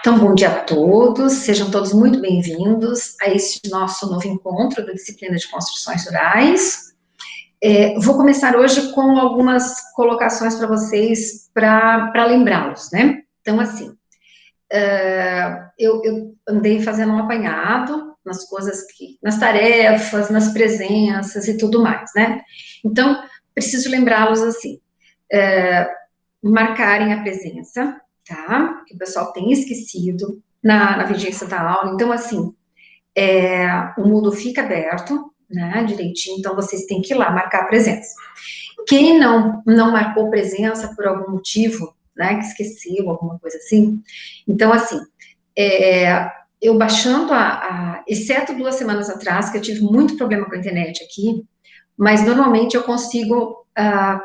Então, bom dia a todos, sejam todos muito bem-vindos a este nosso novo encontro da disciplina de construções rurais. Vou começar hoje com algumas colocações para vocês, para lembrá-los, né? Então, assim, eu andei fazendo um apanhado nas coisas nas tarefas, nas presenças e tudo mais, né? Então, preciso lembrá-los assim, marcarem a presença, tá? Que o pessoal tem esquecido na vigência da aula. Então, assim, o Moodle fica aberto, né, direitinho, então vocês têm que ir lá marcar a presença. Quem não marcou presença por algum motivo, né, que esqueceu, alguma coisa assim, então, assim, eu baixando exceto 2 semanas atrás, que eu tive muito problema com a internet aqui, mas normalmente eu consigo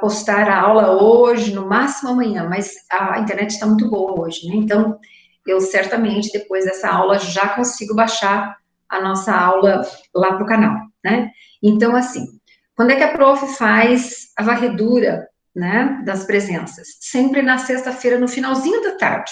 postar a aula hoje, no máximo amanhã, mas a internet está muito boa hoje, né? Então, eu certamente, depois dessa aula, já consigo baixar a nossa aula lá para o canal, né? Então, assim, quando é que a prof faz a varredura, né, das presenças? Sempre na sexta-feira, no finalzinho da tarde.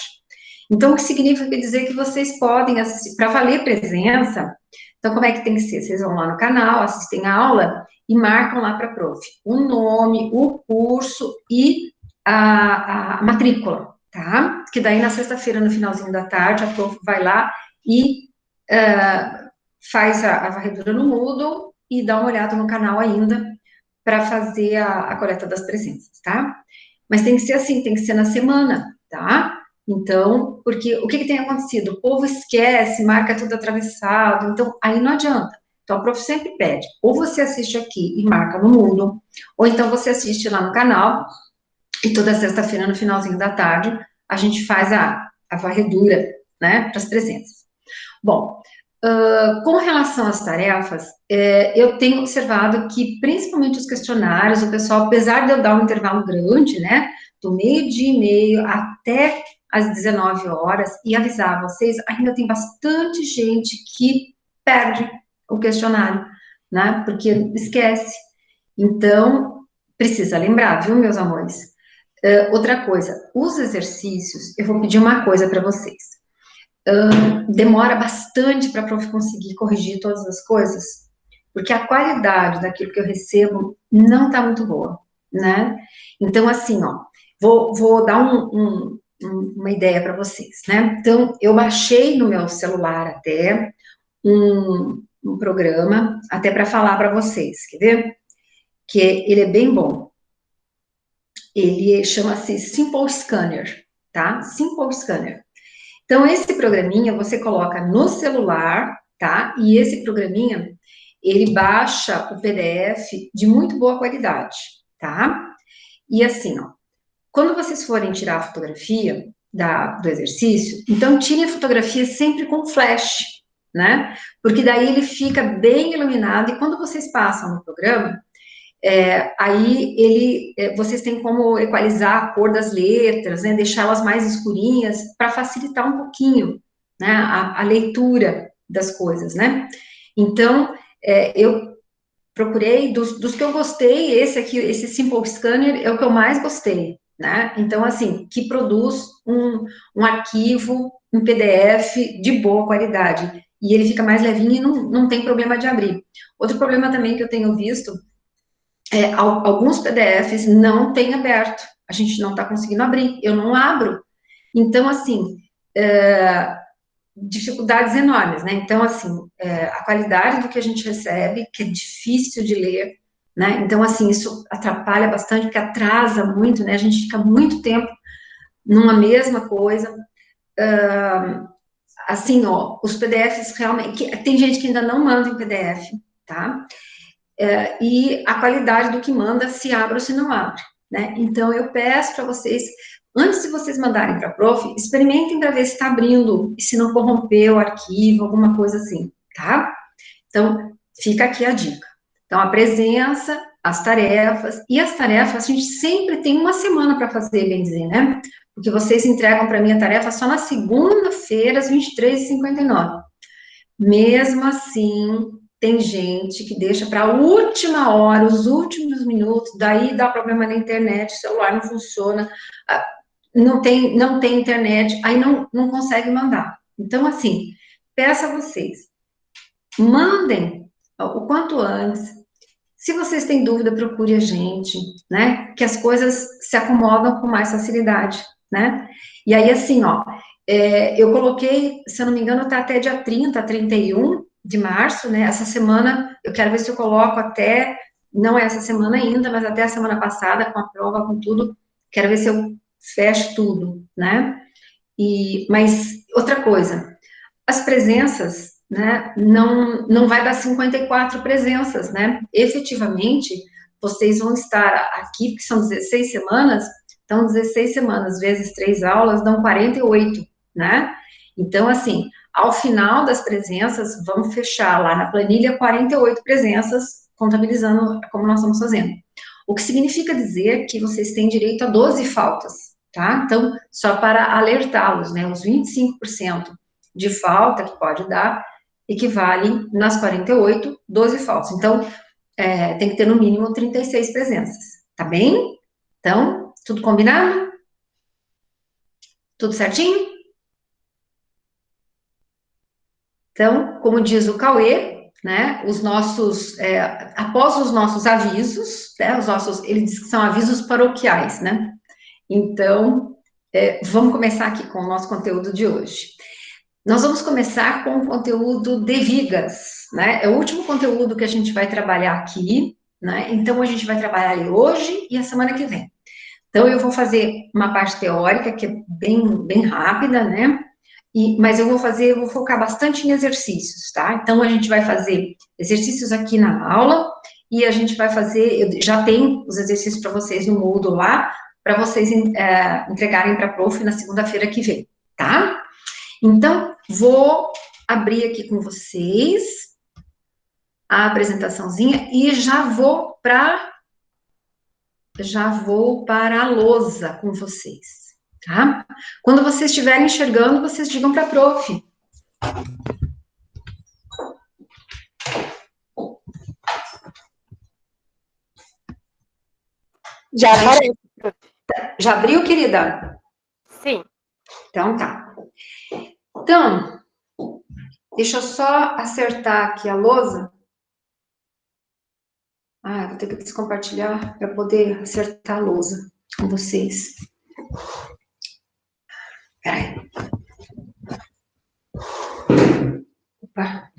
Então, o que significa dizer que vocês podem assistir, para valer presença, então, como é que tem que ser? Vocês vão lá no canal, assistem a aula e marcam lá para a prof o nome, o curso e a matrícula, tá? Que daí na sexta-feira, no finalzinho da tarde, a prof vai lá e faz a varredura no Moodle e dá uma olhada no canal ainda para fazer a coleta das presenças, tá? Mas tem que ser assim, tem que ser na semana, tá? Então, porque o que tem acontecido? O povo esquece, marca tudo atravessado, então aí não adianta. Então, a prof sempre pede, ou você assiste aqui e marca no Moodle, ou então você assiste lá no canal, e toda sexta-feira, no finalzinho da tarde, a gente faz a varredura, né, para as presenças. Bom, com relação às tarefas, eu tenho observado que, principalmente os questionários, o pessoal, apesar de eu dar um intervalo grande, né, do meio-dia e meio até às 19 horas, e avisar vocês, ainda tem bastante gente que perde o questionário, né, porque esquece. Então, precisa lembrar, viu, meus amores? Outra coisa, os exercícios, eu vou pedir uma coisa para vocês. Demora bastante para a prof conseguir corrigir todas as coisas, porque a qualidade daquilo que eu recebo não está muito boa, né? Então, assim, ó, vou dar uma ideia para vocês, né? Então, eu baixei no meu celular até um programa, até para falar para vocês, quer ver? Que ele é bem bom. Ele chama-se Simple Scanner, tá? Simple Scanner. Então, esse programinha você coloca no celular, tá? E esse programinha, ele baixa o PDF de muito boa qualidade, tá? E assim, ó, quando vocês forem tirar a fotografia do exercício, então tirem a fotografia sempre com flash, né? Porque daí ele fica bem iluminado e quando vocês passam no programa, aí vocês têm como equalizar a cor das letras, né, deixá-las mais escurinhas, para facilitar um pouquinho, né, a leitura das coisas, né? Então, eu procurei, dos que eu gostei, esse aqui, esse Simple Scanner, é o que eu mais gostei, né? Então, assim, que produz um arquivo, um PDF de boa qualidade, e ele fica mais levinho e não tem problema de abrir. Outro problema também que eu tenho visto alguns PDFs não têm aberto, a gente não está conseguindo abrir, eu não abro. Então, assim, dificuldades enormes, né? Então, assim, a qualidade do que a gente recebe, que é difícil de ler, né? Então, assim, isso atrapalha bastante, porque atrasa muito, né? A gente fica muito tempo numa mesma coisa. Assim, ó, os PDFs realmente, tem gente que ainda não manda em PDF, tá? E a qualidade do que manda, se abre ou se não abre, né? Então, eu peço para vocês, antes de vocês mandarem para a prof, experimentem para ver se está abrindo, e se não corrompeu o arquivo, alguma coisa assim, tá? Então, fica aqui a dica. Então, a presença, e as tarefas, a gente sempre tem uma semana para fazer, bem dizer, né? Porque vocês entregam para mim a tarefa só na segunda-feira, às 23h59. Mesmo assim, tem gente que deixa para a última hora, os últimos minutos, daí dá problema na internet, o celular não funciona. não tem internet, aí não consegue mandar. Então, assim, peço a vocês, mandem o quanto antes. Se vocês têm dúvida, procure a gente, né? Que as coisas se acomodam com mais facilidade, né? E aí, assim, ó, eu coloquei, se eu não me engano, tá até dia 30, 31 de março, né? Essa semana, eu quero ver se eu coloco até, não é essa semana ainda, mas até a semana passada, com a prova, com tudo, quero ver se eu fecho tudo, né? Mas, outra coisa, as presenças, né, não vai dar 54 presenças, né? Efetivamente, vocês vão estar aqui, porque são 16 semanas, então 16 semanas vezes 3 aulas dão 48, né? Então, assim, ao final das presenças, vamos fechar lá na planilha 48 presenças, contabilizando como nós estamos fazendo. O que significa dizer que vocês têm direito a 12 faltas, tá? Então, só para alertá-los, né? Os 25% de falta que pode dar equivale nas 48, 12 faltas. Então, tem que ter no mínimo 36 presenças, tá bem? Então, tudo combinado? Tudo certinho? Então, como diz o Cauê, né, após os nossos avisos, né, ele diz que são avisos paroquiais, né? Então, vamos começar aqui com o nosso conteúdo de hoje. Nós vamos começar com o conteúdo de vigas, né? É o último conteúdo que a gente vai trabalhar aqui, né? Então, a gente vai trabalhar ele hoje e a semana que vem. Então, eu vou fazer uma parte teórica, que é bem rápida, né? Mas eu vou focar bastante em exercícios, tá? Então, a gente vai fazer exercícios aqui na aula e a gente vai fazer, eu já tenho os exercícios para vocês no Moodle lá, para vocês entregarem para a prof na segunda-feira que vem, tá? Então, vou abrir aqui com vocês a apresentaçãozinha e já vou para a lousa com vocês, tá? Quando vocês estiverem enxergando, vocês digam para a prof. Já aparece. Já abriu, querida? Sim. Então, tá. Então, deixa eu só acertar aqui a lousa. Vou ter que descompartilhar para poder acertar a lousa com vocês. Peraí. Opa.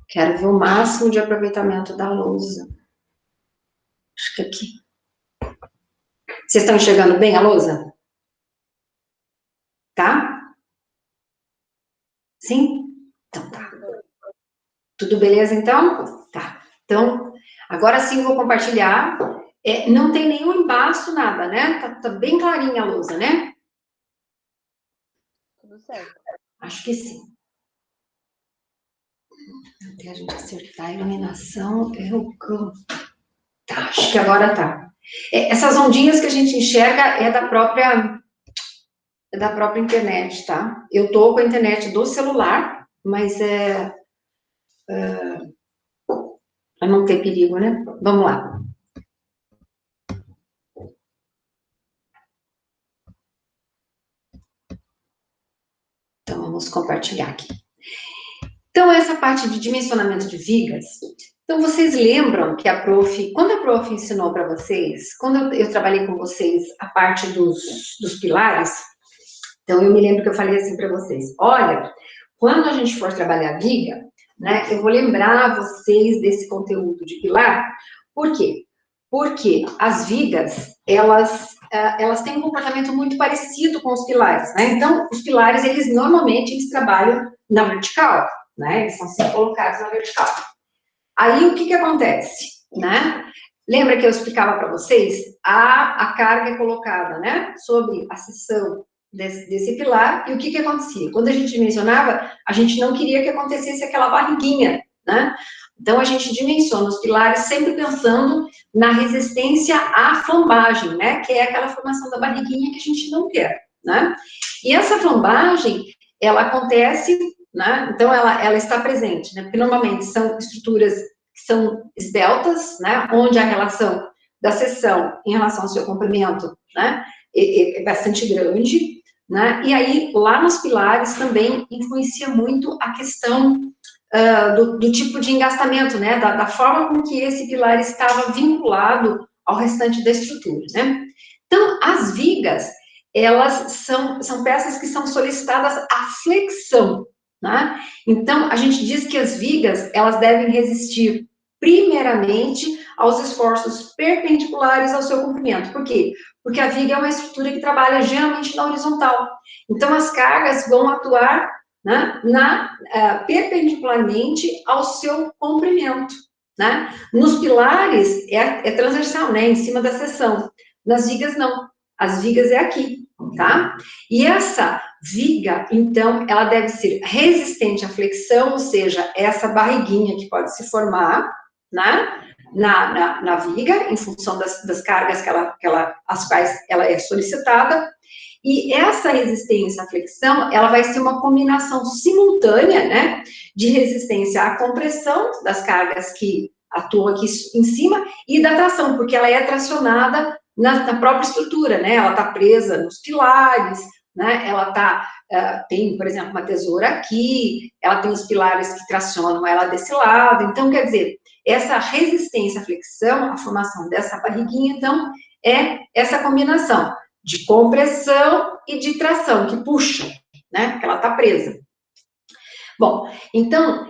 Quero ver o máximo de aproveitamento da lousa. Acho que aqui. Vocês estão enxergando bem a lousa? Tá? Sim? Então tá. Tudo beleza, então? Tá. Então, agora sim vou compartilhar. Não tem nenhum embaço, nada, né? Tá bem clarinha a lousa, né? Tudo certo. Acho que sim. Até a gente acertar a iluminação, o campo. Tá, acho que agora tá. Essas ondinhas que a gente enxerga é da própria internet, tá? Eu tô com a internet do celular, mas para não ter perigo, né? Vamos lá. Então, vamos compartilhar aqui. Então, essa parte de dimensionamento de vigas, então, vocês lembram que quando a prof ensinou para vocês, quando eu trabalhei com vocês a parte dos pilares, então, eu me lembro que eu falei assim para vocês, olha, quando a gente for trabalhar a viga, né, eu vou lembrar vocês desse conteúdo de pilar, por quê? Porque as vigas, elas têm um comportamento muito parecido com os pilares, né? Então, os pilares, normalmente, eles trabalham na vertical, né? Eles são sempre colocados na vertical. Aí, o que acontece, né? Lembra que eu explicava para vocês? A carga é colocada, né? Sobre a seção desse pilar, e o que acontecia? Quando a gente dimensionava, a gente não queria que acontecesse aquela barriguinha, né? Então, a gente dimensiona os pilares sempre pensando na resistência à flambagem, né? Que é aquela formação da barriguinha que a gente não quer, né? E essa flambagem, ela acontece né? Então, ela está presente, né? Porque normalmente são estruturas que são esbeltas, né? Onde a relação da seção em relação ao seu comprimento, né? É bastante grande, né? E aí, lá nos pilares também influencia muito a questão do tipo de engastamento, né? Da forma com que esse pilar estava vinculado ao restante da estrutura, né? Então, as vigas, elas são peças que são solicitadas à flexão, né? Então, a gente diz que as vigas, elas devem resistir primeiramente aos esforços perpendiculares ao seu comprimento. Por quê? Porque a viga é uma estrutura que trabalha geralmente na horizontal. Então, as cargas vão atuar, né, perpendicularmente ao seu comprimento, né? Nos pilares é transversal, né, em cima da seção. Nas vigas, não. As vigas é aqui, tá? E essa viga, então, ela deve ser resistente à flexão, ou seja, essa barriguinha que pode se formar, né? Na viga, em função das cargas as quais ela é solicitada. E essa resistência à flexão, ela vai ser uma combinação simultânea, né, de resistência à compressão das cargas que atuam aqui em cima e da tração, porque ela é tracionada na própria estrutura, né, ela está presa nos pilares, né, ela tem, por exemplo, uma tesoura aqui, ela tem os pilares que tracionam ela desse lado, então, quer dizer, essa resistência à flexão, a formação dessa barriguinha, então, é essa combinação de compressão e de tração, que puxa, né, que ela está presa. Bom, então,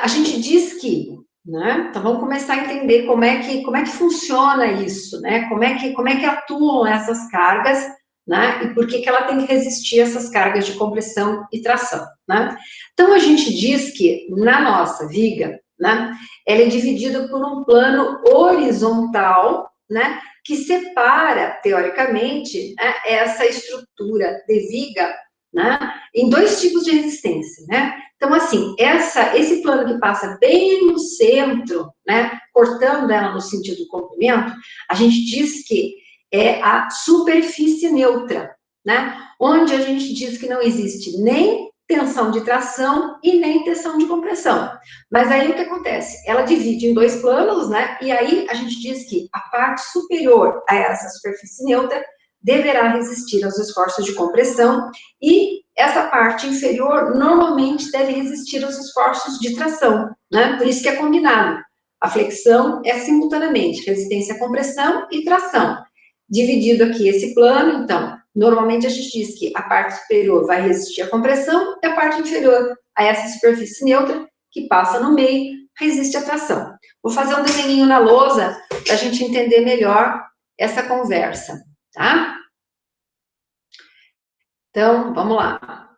a gente diz que, né, então vamos começar a entender como é que funciona isso, né, como é que atuam essas cargas, né, e por que ela tem que resistir a essas cargas de compressão e tração, né. Então, a gente diz que, na nossa viga, né, ela é dividida por um plano horizontal, né, que separa, teoricamente, né, essa estrutura de viga, né, em dois tipos de resistência, né. Então, assim, esse plano que passa bem no centro, né, cortando ela no sentido do comprimento, a gente diz que é a superfície neutra, né, onde a gente diz que não existe nem tensão de tração e nem tensão de compressão. Mas aí o que acontece? Ela divide em dois planos, né, e aí a gente diz que a parte superior a essa superfície neutra deverá resistir aos esforços de compressão e essa parte inferior normalmente deve resistir aos esforços de tração, né? Por isso que é combinado. A flexão é simultaneamente resistência à compressão e tração. Dividido aqui esse plano, então, normalmente a gente diz que a parte superior vai resistir à compressão e a parte inferior a essa superfície neutra, que passa no meio, resiste à tração. Vou fazer um desenho na lousa para a gente entender melhor essa conversa, tá? Então, vamos lá.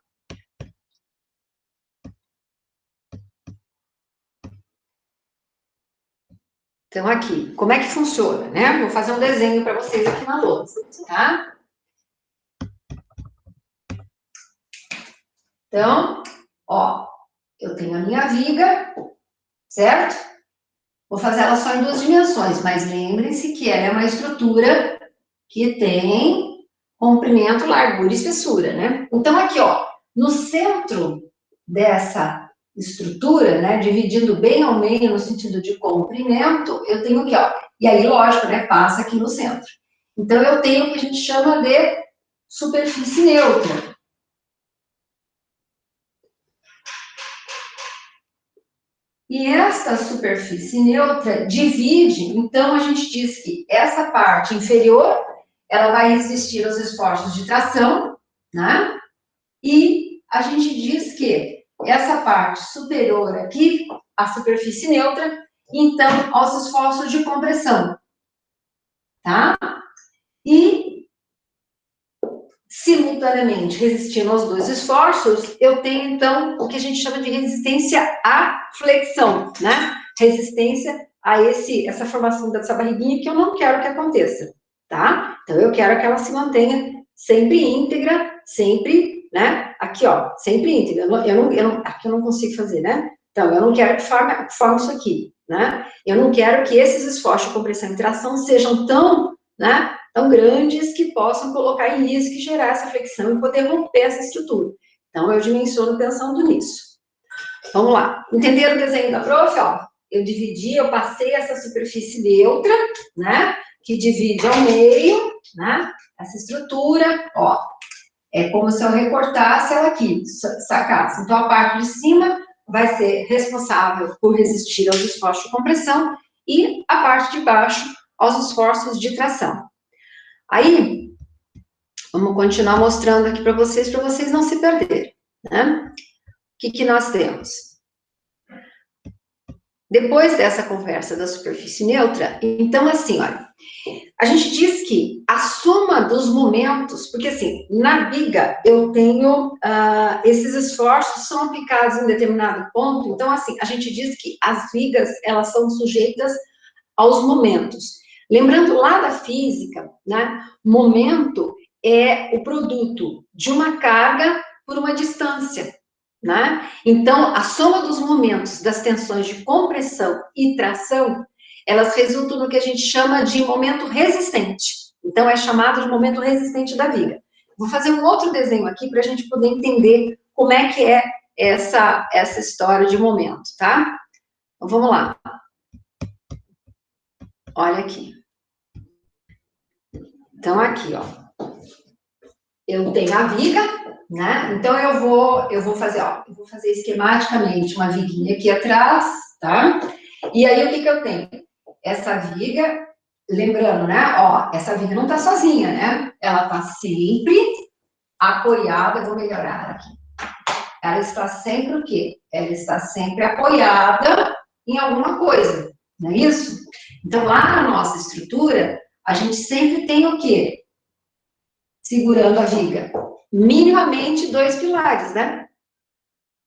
Então, aqui, como é que funciona, né? Vou fazer um desenho para vocês aqui na lousa, tá? Então, ó, eu tenho a minha viga, certo? Vou fazer ela só em duas dimensões, mas lembrem-se que ela é uma estrutura que tem comprimento, largura e espessura, né? Então, aqui, ó, no centro dessa estrutura, né, dividindo bem ao meio no sentido de comprimento, eu tenho aqui, ó, e aí, lógico, né, passa aqui no centro. Então, eu tenho o que a gente chama de superfície neutra. E essa superfície neutra divide, então a gente diz que essa parte inferior, ela vai resistir aos esforços de tração, né? E a gente diz que essa parte superior aqui, a superfície neutra, então, aos esforços de compressão, tá? E, simultaneamente, resistindo aos dois esforços, eu tenho, então, o que a gente chama de resistência à flexão, né? Resistência a essa formação dessa barriguinha que eu não quero que aconteça, tá? Então, eu quero que ela se mantenha sempre íntegra, sempre, né? Aqui, ó, sempre íntegra. Aqui eu não consigo fazer, né? Então, eu não quero que forme isso aqui, né? Eu não quero que esses esforços de compressão e tração sejam tão, né, tão grandes que possam colocar em risco e gerar essa flexão e poder romper essa estrutura. Então, eu dimensiono pensando nisso. Vamos lá. Entenderam o desenho da prof? Ó, eu dividi, eu passei essa superfície neutra, né? Que divide ao meio, né? Essa estrutura, ó. É como se eu recortasse ela aqui, sacasse. Então, a parte de cima vai ser responsável por resistir aos esforços de compressão e a parte de baixo aos esforços de tração. Aí, vamos continuar mostrando aqui para vocês não se perderem, né? O que nós temos? Depois dessa conversa da superfície neutra, então, assim, olha, a gente diz que a soma dos momentos, porque, assim, na viga, eu tenho, esses esforços são aplicados em determinado ponto, então, assim, a gente diz que as vigas, elas são sujeitas aos momentos. Lembrando lá da física, né, momento é o produto de uma carga por uma distância, né? Então, a soma dos momentos das tensões de compressão e tração, elas resultam no que a gente chama de momento resistente. Então, é chamado de momento resistente da viga. Vou fazer um outro desenho aqui para a gente poder entender como é que é essa história de momento, tá? Então, vamos lá. Olha aqui. Então, aqui, ó. Eu tenho a viga, né? Então, eu vou fazer, ó, eu vou fazer esquematicamente uma viguinha aqui atrás, tá? E aí, o que eu tenho? Essa viga, lembrando, né? Ó, essa viga não tá sozinha, né? Ela tá sempre apoiada, eu vou melhorar aqui. Ela está sempre o quê? Ela está sempre apoiada em alguma coisa, não é isso? Então, lá na nossa estrutura, a gente sempre tem o quê? Segurando a viga. Minimamente 2 pilares, né?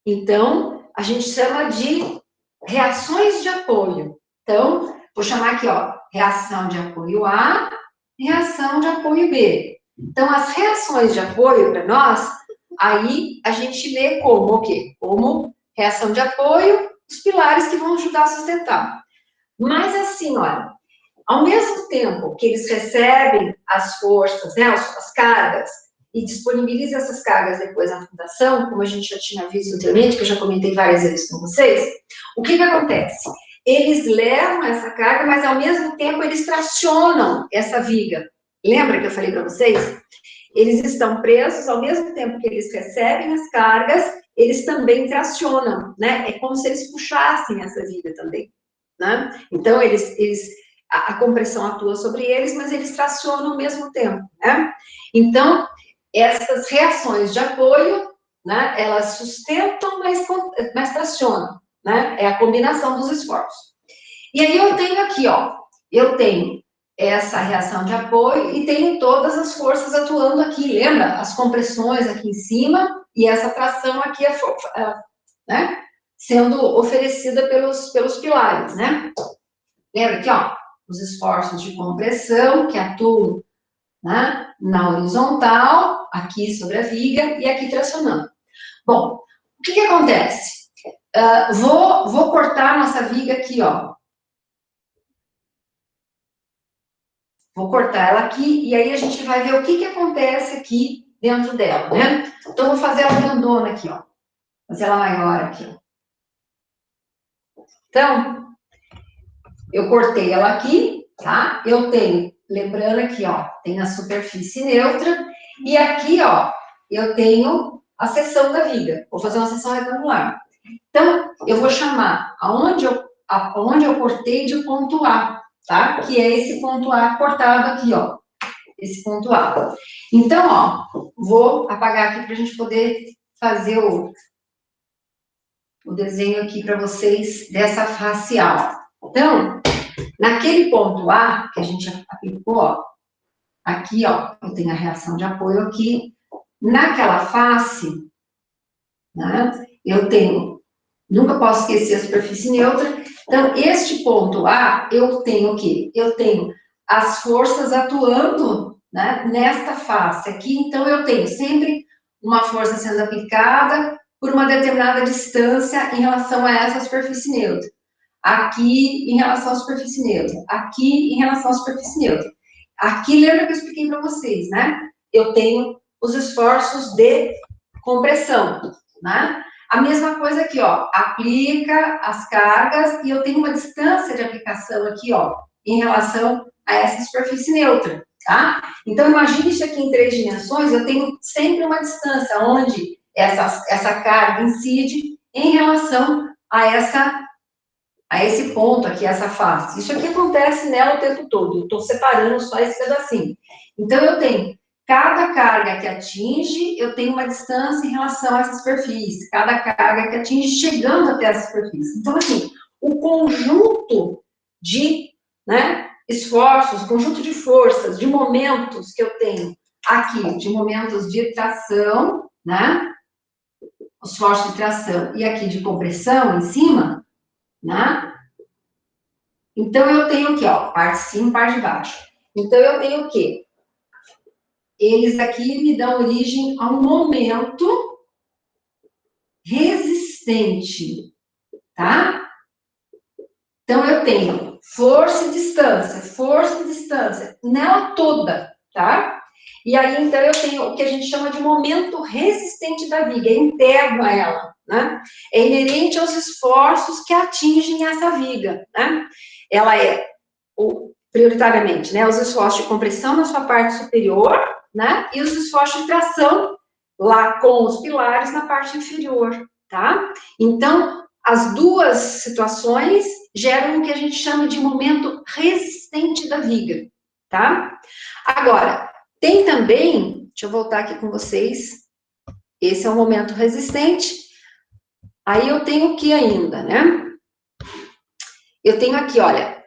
Então, a gente chama de reações de apoio. Então, vou chamar aqui, ó, reação de apoio A, reação de apoio B. Então, as reações de apoio para nós, aí a gente lê como o quê? Como reação de apoio, os pilares que vão ajudar a sustentar. Mas assim, olha, ao mesmo tempo que eles recebem as forças, né, as cargas, e disponibilizam essas cargas depois na fundação, como a gente já tinha visto anteriormente, que eu já comentei várias vezes com vocês, o que acontece? Eles levam essa carga, mas ao mesmo tempo eles tracionam essa viga. Lembra que eu falei para vocês? Eles estão presos, ao mesmo tempo que eles recebem as cargas, eles também tracionam, né? É como se eles puxassem essa viga também, né? Então, a compressão atua sobre eles, mas eles tracionam ao mesmo tempo, né? Então, essas reações de apoio, né, elas sustentam, mas tracionam, né? É a combinação dos esforços. E aí eu tenho aqui, ó, eu tenho essa reação de apoio e tenho todas as forças atuando aqui, lembra? As compressões aqui em cima e essa tração aqui, né? Sendo oferecida pelos pilares, né? Lembra aqui, ó, os esforços de compressão que atuam, né, na horizontal, aqui sobre a viga e aqui tracionando. Bom, o que acontece? Vou cortar nossa viga aqui, ó. Vou cortar ela aqui e aí a gente vai ver o que acontece aqui dentro dela, né? Então, vou fazer ela grandona aqui, ó. Fazer ela maior aqui, ó. Então, eu cortei ela aqui, tá? Eu tenho, lembrando aqui, ó, tem a superfície neutra e aqui, ó, eu tenho a seção da viga. Vou fazer uma seção retangular. Então, eu vou chamar aonde eu cortei de ponto A, tá? Que é esse ponto A cortado aqui, ó. Esse ponto A. Então, ó, vou apagar aqui para a gente poder fazer o desenho aqui para vocês dessa facial. Então, naquele ponto A que a gente aplicou, ó, aqui, ó, eu tenho a reação de apoio aqui. Naquela face, né, eu tenho, nunca posso esquecer a superfície neutra. Então, este ponto A, eu tenho o quê? Eu tenho as forças atuando, né, nesta face aqui. Então, eu tenho sempre uma força sendo aplicada por uma determinada distância em relação a essa superfície neutra. Aqui, em relação à superfície neutra. Aqui, em relação à superfície neutra. Aqui, lembra que eu expliquei para vocês, né? Eu tenho os esforços de compressão, né? A mesma coisa aqui, ó, aplica as cargas e eu tenho uma distância de aplicação aqui, ó, em relação a essa superfície neutra, tá? Então, imagine isso aqui em 3 dimensões, eu tenho sempre uma distância onde essa carga incide em relação a esse ponto aqui, essa face. Isso aqui acontece nela o tempo todo, eu estou separando só esse pedacinho. Então, eu tenho cada carga que atinge, eu tenho uma distância em relação a essa superfície. Cada carga que atinge, chegando até essa superfície. Então, assim, o conjunto de, né, esforços, o conjunto de forças, de momentos que eu tenho aqui, de momentos de tração, né, os esforços de tração, e aqui de compressão em cima, né, então eu tenho aqui, ó, parte de cima e parte de baixo. Então, eu tenho o quê? Eles aqui me dão origem a um momento resistente, tá? Então, eu tenho força e distância, nela toda, tá? E aí, então, eu tenho o que a gente chama de momento resistente da viga, é interno a ela, né? É inerente aos esforços que atingem essa viga, né? Ela é, prioritariamente, né, os esforços de compressão na sua parte superior, né, e os esforços de tração lá com os pilares na parte inferior, tá? Então, as duas situações geram o que a gente chama de momento resistente da viga, tá? Agora, tem também, deixa eu voltar aqui com vocês, esse é o momento resistente, aí eu tenho o que ainda, né? Eu tenho aqui, olha,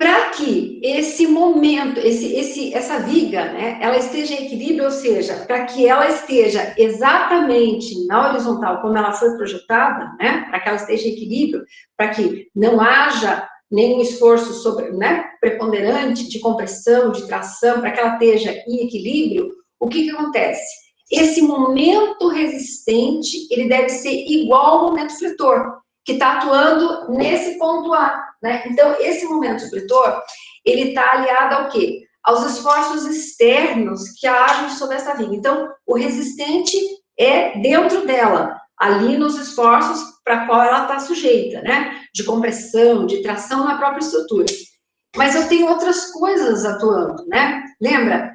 para que esse momento, essa viga, né, ela esteja em equilíbrio, ou seja, para que ela esteja exatamente na horizontal como ela foi projetada, né, para que ela esteja em equilíbrio, para que não haja nenhum esforço sobre, né, preponderante de compressão, de tração, para que ela esteja em equilíbrio, o que acontece? Esse momento resistente, ele deve ser igual ao momento fletor, que está atuando nesse ponto A, né? Então, esse momento fletor, ele está aliado ao quê? Aos esforços externos que agem sobre essa viga. Então, o resistente é dentro dela, ali nos esforços para qual ela está sujeita, né? De compressão, de tração na própria estrutura. Mas eu tenho outras coisas atuando, né? Lembra?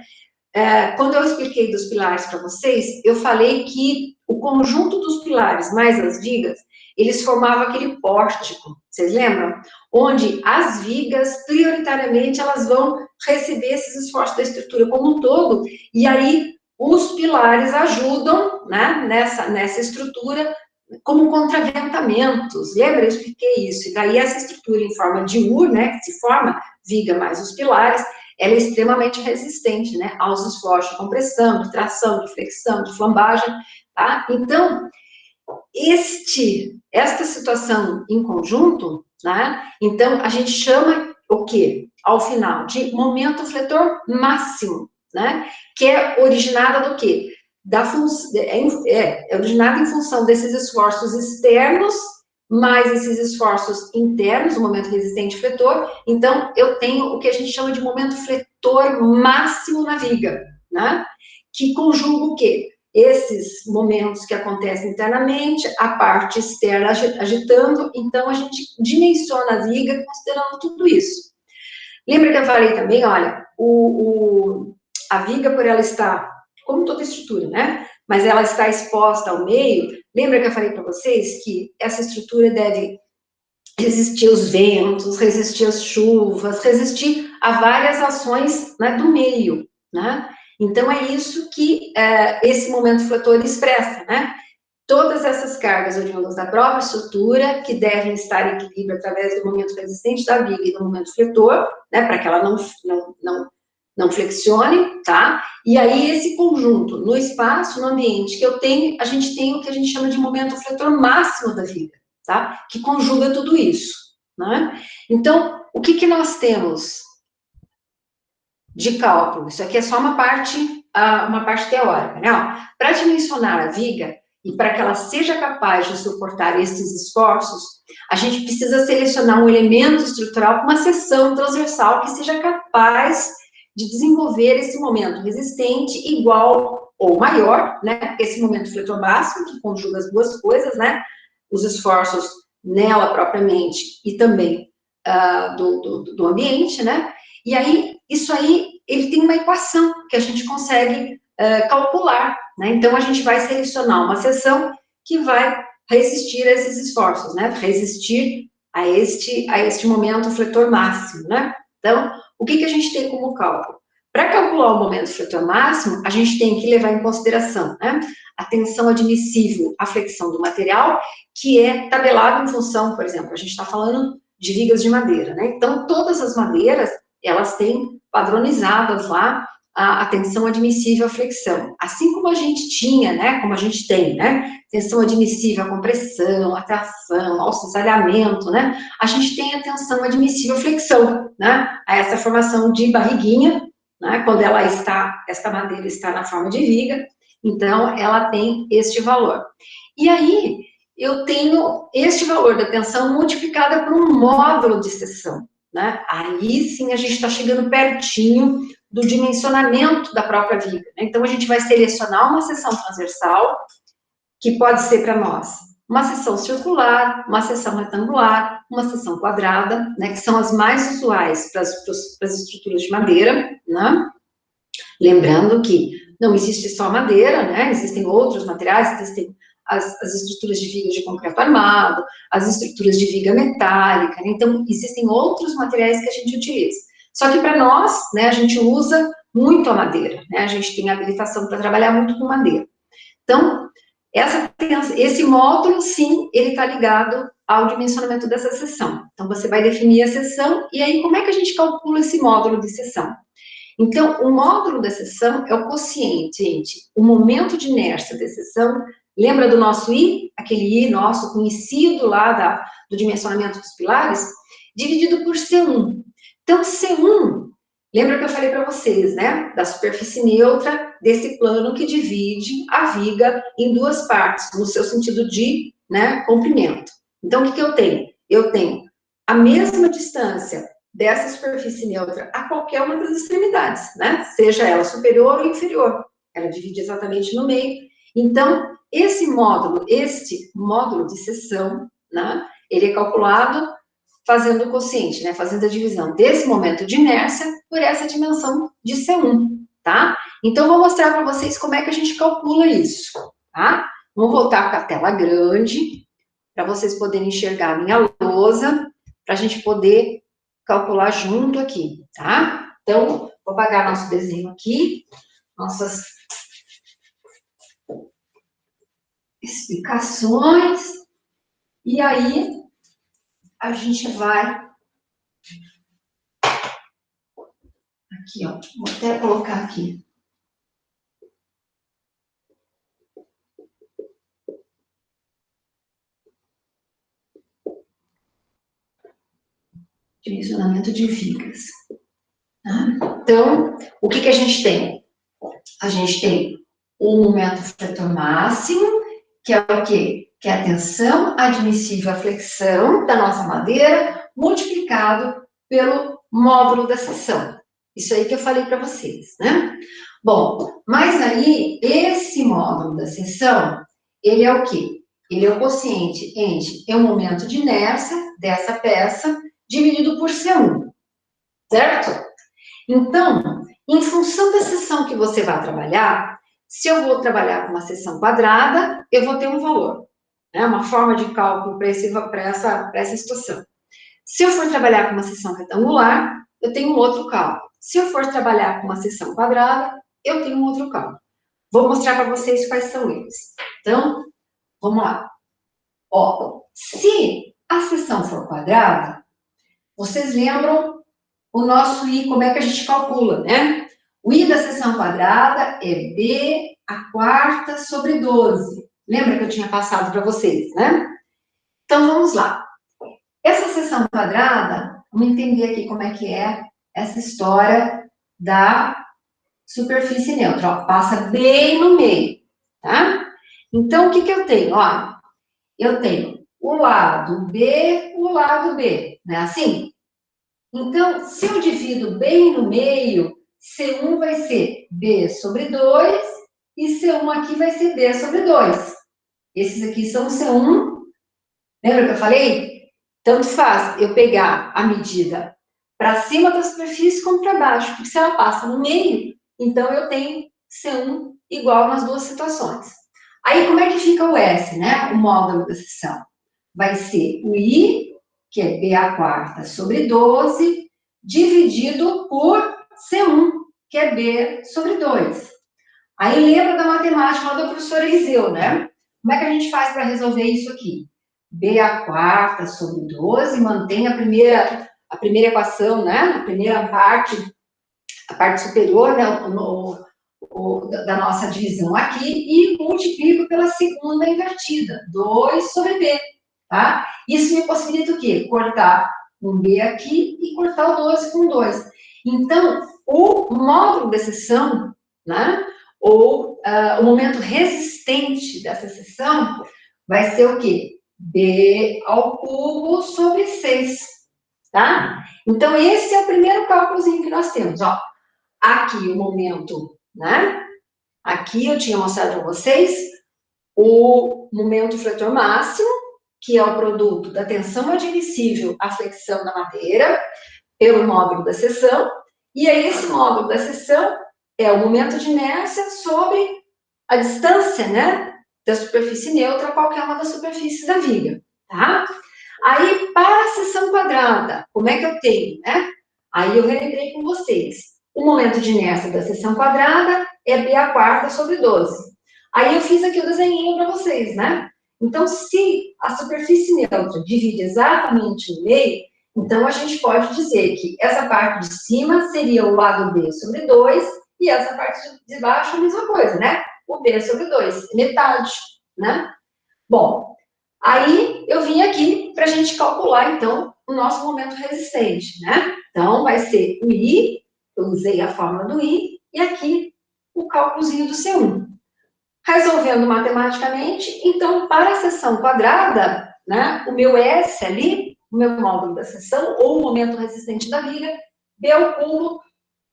Quando eu expliquei dos pilares para vocês, eu falei que o conjunto dos pilares mais as vigas, eles formavam aquele pórtico, vocês lembram? Onde as vigas, prioritariamente, elas vão receber esses esforços da estrutura como um todo, e aí os pilares ajudam, né, nessa estrutura como contraventamentos. Lembra? Eu expliquei isso. E daí essa estrutura em forma de U, né, que se forma viga mais os pilares, ela é extremamente resistente, né, aos esforços de compressão, de tração, de flexão, de flambagem, tá? Então, esta situação em conjunto, né, então, a gente chama o quê? Ao final, de momento fletor máximo, né, que é originada do quê? É originada em função desses esforços externos, mais esses esforços internos, o momento resistente fletor, então eu tenho o que a gente chama de momento fletor máximo na viga, né? Que conjuga o quê? Esses momentos que acontecem internamente, a parte externa agitando, então a gente dimensiona a viga considerando tudo isso. Lembra que eu falei também, olha, a viga, por ela estar, como toda estrutura, né? Mas ela está exposta ao meio. Lembra que eu falei para vocês que essa estrutura deve resistir aos ventos, resistir às chuvas, resistir a várias ações, né, do meio, né? Então, é isso que esse momento fletor expressa, né? Todas essas cargas oriundas da própria estrutura, que devem estar em equilíbrio através do momento resistente da viga e do momento fletor, né, para que ela não flexione, tá? E aí, esse conjunto, no espaço, no ambiente que eu tenho, a gente tem o que a gente chama de momento fletor máximo da viga, tá? Que conjuga tudo isso, né? Então, o que nós temos de cálculo? Isso aqui é só uma parte teórica, né? Para dimensionar a viga, e para que ela seja capaz de suportar esses esforços, a gente precisa selecionar um elemento estrutural com uma seção transversal que seja capaz de desenvolver esse momento resistente igual ou maior, né? Esse momento fletor máximo, que conjuga as duas coisas, né? Os esforços nela propriamente e também do ambiente, né? E aí, isso aí, ele tem uma equação que a gente consegue calcular, né? Então, a gente vai selecionar uma seção que vai resistir a esses esforços, né? Resistir a este momento fletor máximo, né? Então, o que a gente tem como cálculo? Para calcular o momento fletor máximo, a gente tem que levar em consideração, né, a tensão admissível à flexão do material, que é tabelado em função, por exemplo, a gente está falando de vigas de madeira, né? Então, todas as madeiras, elas têm padronizadas lá a tensão admissível à flexão, assim como a gente tinha, né, como a gente tem, né, tensão admissível à compressão, à tração, ao cisalhamento, né, a gente tem a tensão admissível à flexão, né, a essa formação de barriguinha, né, quando esta madeira está na forma de viga, então ela tem este valor. E aí, eu tenho este valor da tensão multiplicada por um módulo de seção, né, aí sim a gente está chegando pertinho do dimensionamento da própria viga. Então, a gente vai selecionar uma seção transversal, que pode ser para nós uma seção circular, uma seção retangular, uma seção quadrada, né, que são as mais usuais para as estruturas de madeira, né? Lembrando que não existe só madeira, né? Existem outros materiais, existem as estruturas de viga de concreto armado, as estruturas de viga metálica, né? Então, existem outros materiais que a gente utiliza. Só que para nós, né, a gente usa muito a madeira, né? A gente tem habilitação para trabalhar muito com madeira. Então, esse módulo, sim, ele está ligado ao dimensionamento dessa seção. Então, você vai definir a seção, e aí, como é que a gente calcula esse módulo de seção? Então, o módulo da seção é o quociente entre o momento de inércia da seção, lembra do nosso I? Aquele I nosso conhecido lá do dimensionamento dos pilares? Dividido por C1. Então, C1, lembra que eu falei para vocês, né? Da superfície neutra desse plano que divide a viga em duas partes, no seu sentido de, né, comprimento. Então, o que eu tenho? Eu tenho a mesma distância dessa superfície neutra a qualquer uma das extremidades, né? Seja ela superior ou inferior. Ela divide exatamente no meio. Então, este módulo de seção, né? Ele é calculado fazendo o quociente, né, fazendo a divisão desse momento de inércia por essa dimensão de C1, tá? Então, vou mostrar para vocês como é que a gente calcula isso, tá? Vou voltar com a tela grande, para vocês poderem enxergar a minha lousa, para a gente poder calcular junto aqui, tá? Então, vou apagar nosso desenho aqui, nossas explicações, e aí a gente vai aqui, ó, vou até colocar aqui. Dimensionamento de vigas. Tá? Então, o que a gente tem? A gente tem o momento fletor máximo, que é o quê? Que é a tensão admissível à flexão da nossa madeira, multiplicado pelo módulo da seção. Isso aí que eu falei para vocês, né? Bom, mas aí, esse módulo da seção, ele é o quê? Ele é o quociente entre o momento de inércia dessa peça dividido por C1, certo? Então, em função da seção que você vai trabalhar, se eu vou trabalhar com uma seção quadrada, eu vou ter um valor, né? Uma forma de cálculo para essa situação. Se eu for trabalhar com uma seção retangular, eu tenho um outro cálculo. Se eu for trabalhar com uma seção quadrada, eu tenho um outro cálculo. Vou mostrar para vocês quais são eles. Então, vamos lá. Ó, se a seção for quadrada, vocês lembram o nosso I, como é que a gente calcula, né? O I da seção quadrada é B a quarta sobre 12. Lembra que eu tinha passado para vocês, né? Então, vamos lá. Essa seção quadrada, vamos entender aqui como é que é essa história da superfície neutra. Ó, passa bem no meio, tá? Então, o que eu tenho? Ó, eu tenho o lado B, o lado B, não é assim? Então, se eu divido bem no meio, C1 vai ser B sobre 2 e C1 aqui vai ser B sobre 2. Esses aqui são C1. Lembra que eu falei? Tanto faz eu pegar a medida para cima da superfície como para baixo, porque se ela passa no meio, então eu tenho C1 igual nas duas situações. Aí, como é que fica o S, né? O módulo da seção. Vai ser o I, que é B a quarta sobre 12, dividido por C1, que é B sobre 2. Aí lembra da matemática lá do professor Eliseu, né? Como é que a gente faz para resolver isso aqui? B a quarta sobre 12, mantém a primeira equação, né? A primeira parte, a parte superior, né? Da nossa divisão aqui, e multiplico pela segunda invertida, 2 sobre B, tá? Isso me possibilita o quê? Cortar um B aqui e cortar o 12 com 2. Então, o módulo de seção, né? Ou o momento resistente dessa seção vai ser o quê? B ao cubo sobre 6, tá? Então, esse é o primeiro cálculozinho que nós temos, ó. Aqui o momento, né? Aqui eu tinha mostrado para vocês o momento fletor máximo, que é o produto da tensão admissível à flexão da madeira, pelo módulo da seção, e aí esse módulo da seção é o momento de inércia sobre a distância, né, da superfície neutra a qualquer uma das superfícies da viga, tá? Aí, para a seção quadrada, como é que eu tenho, né? Aí eu relembrei com vocês. O momento de inércia da seção quadrada é B a quarta sobre 12. Aí eu fiz aqui o desenho para vocês, né? Então, se a superfície neutra divide exatamente no meio, então a gente pode dizer que essa parte de cima seria o lado B sobre 2 e essa parte de baixo a mesma coisa, né? O B sobre 2, metade, né? Bom, aí eu vim aqui para a gente calcular, então, o nosso momento resistente, né? Então, vai ser o I, eu usei a fórmula do I, e aqui o cálculozinho do C1. Resolvendo matematicamente, então, para a seção quadrada, né, o meu S ali, o meu módulo da seção, ou o momento resistente da viga, B ao cubo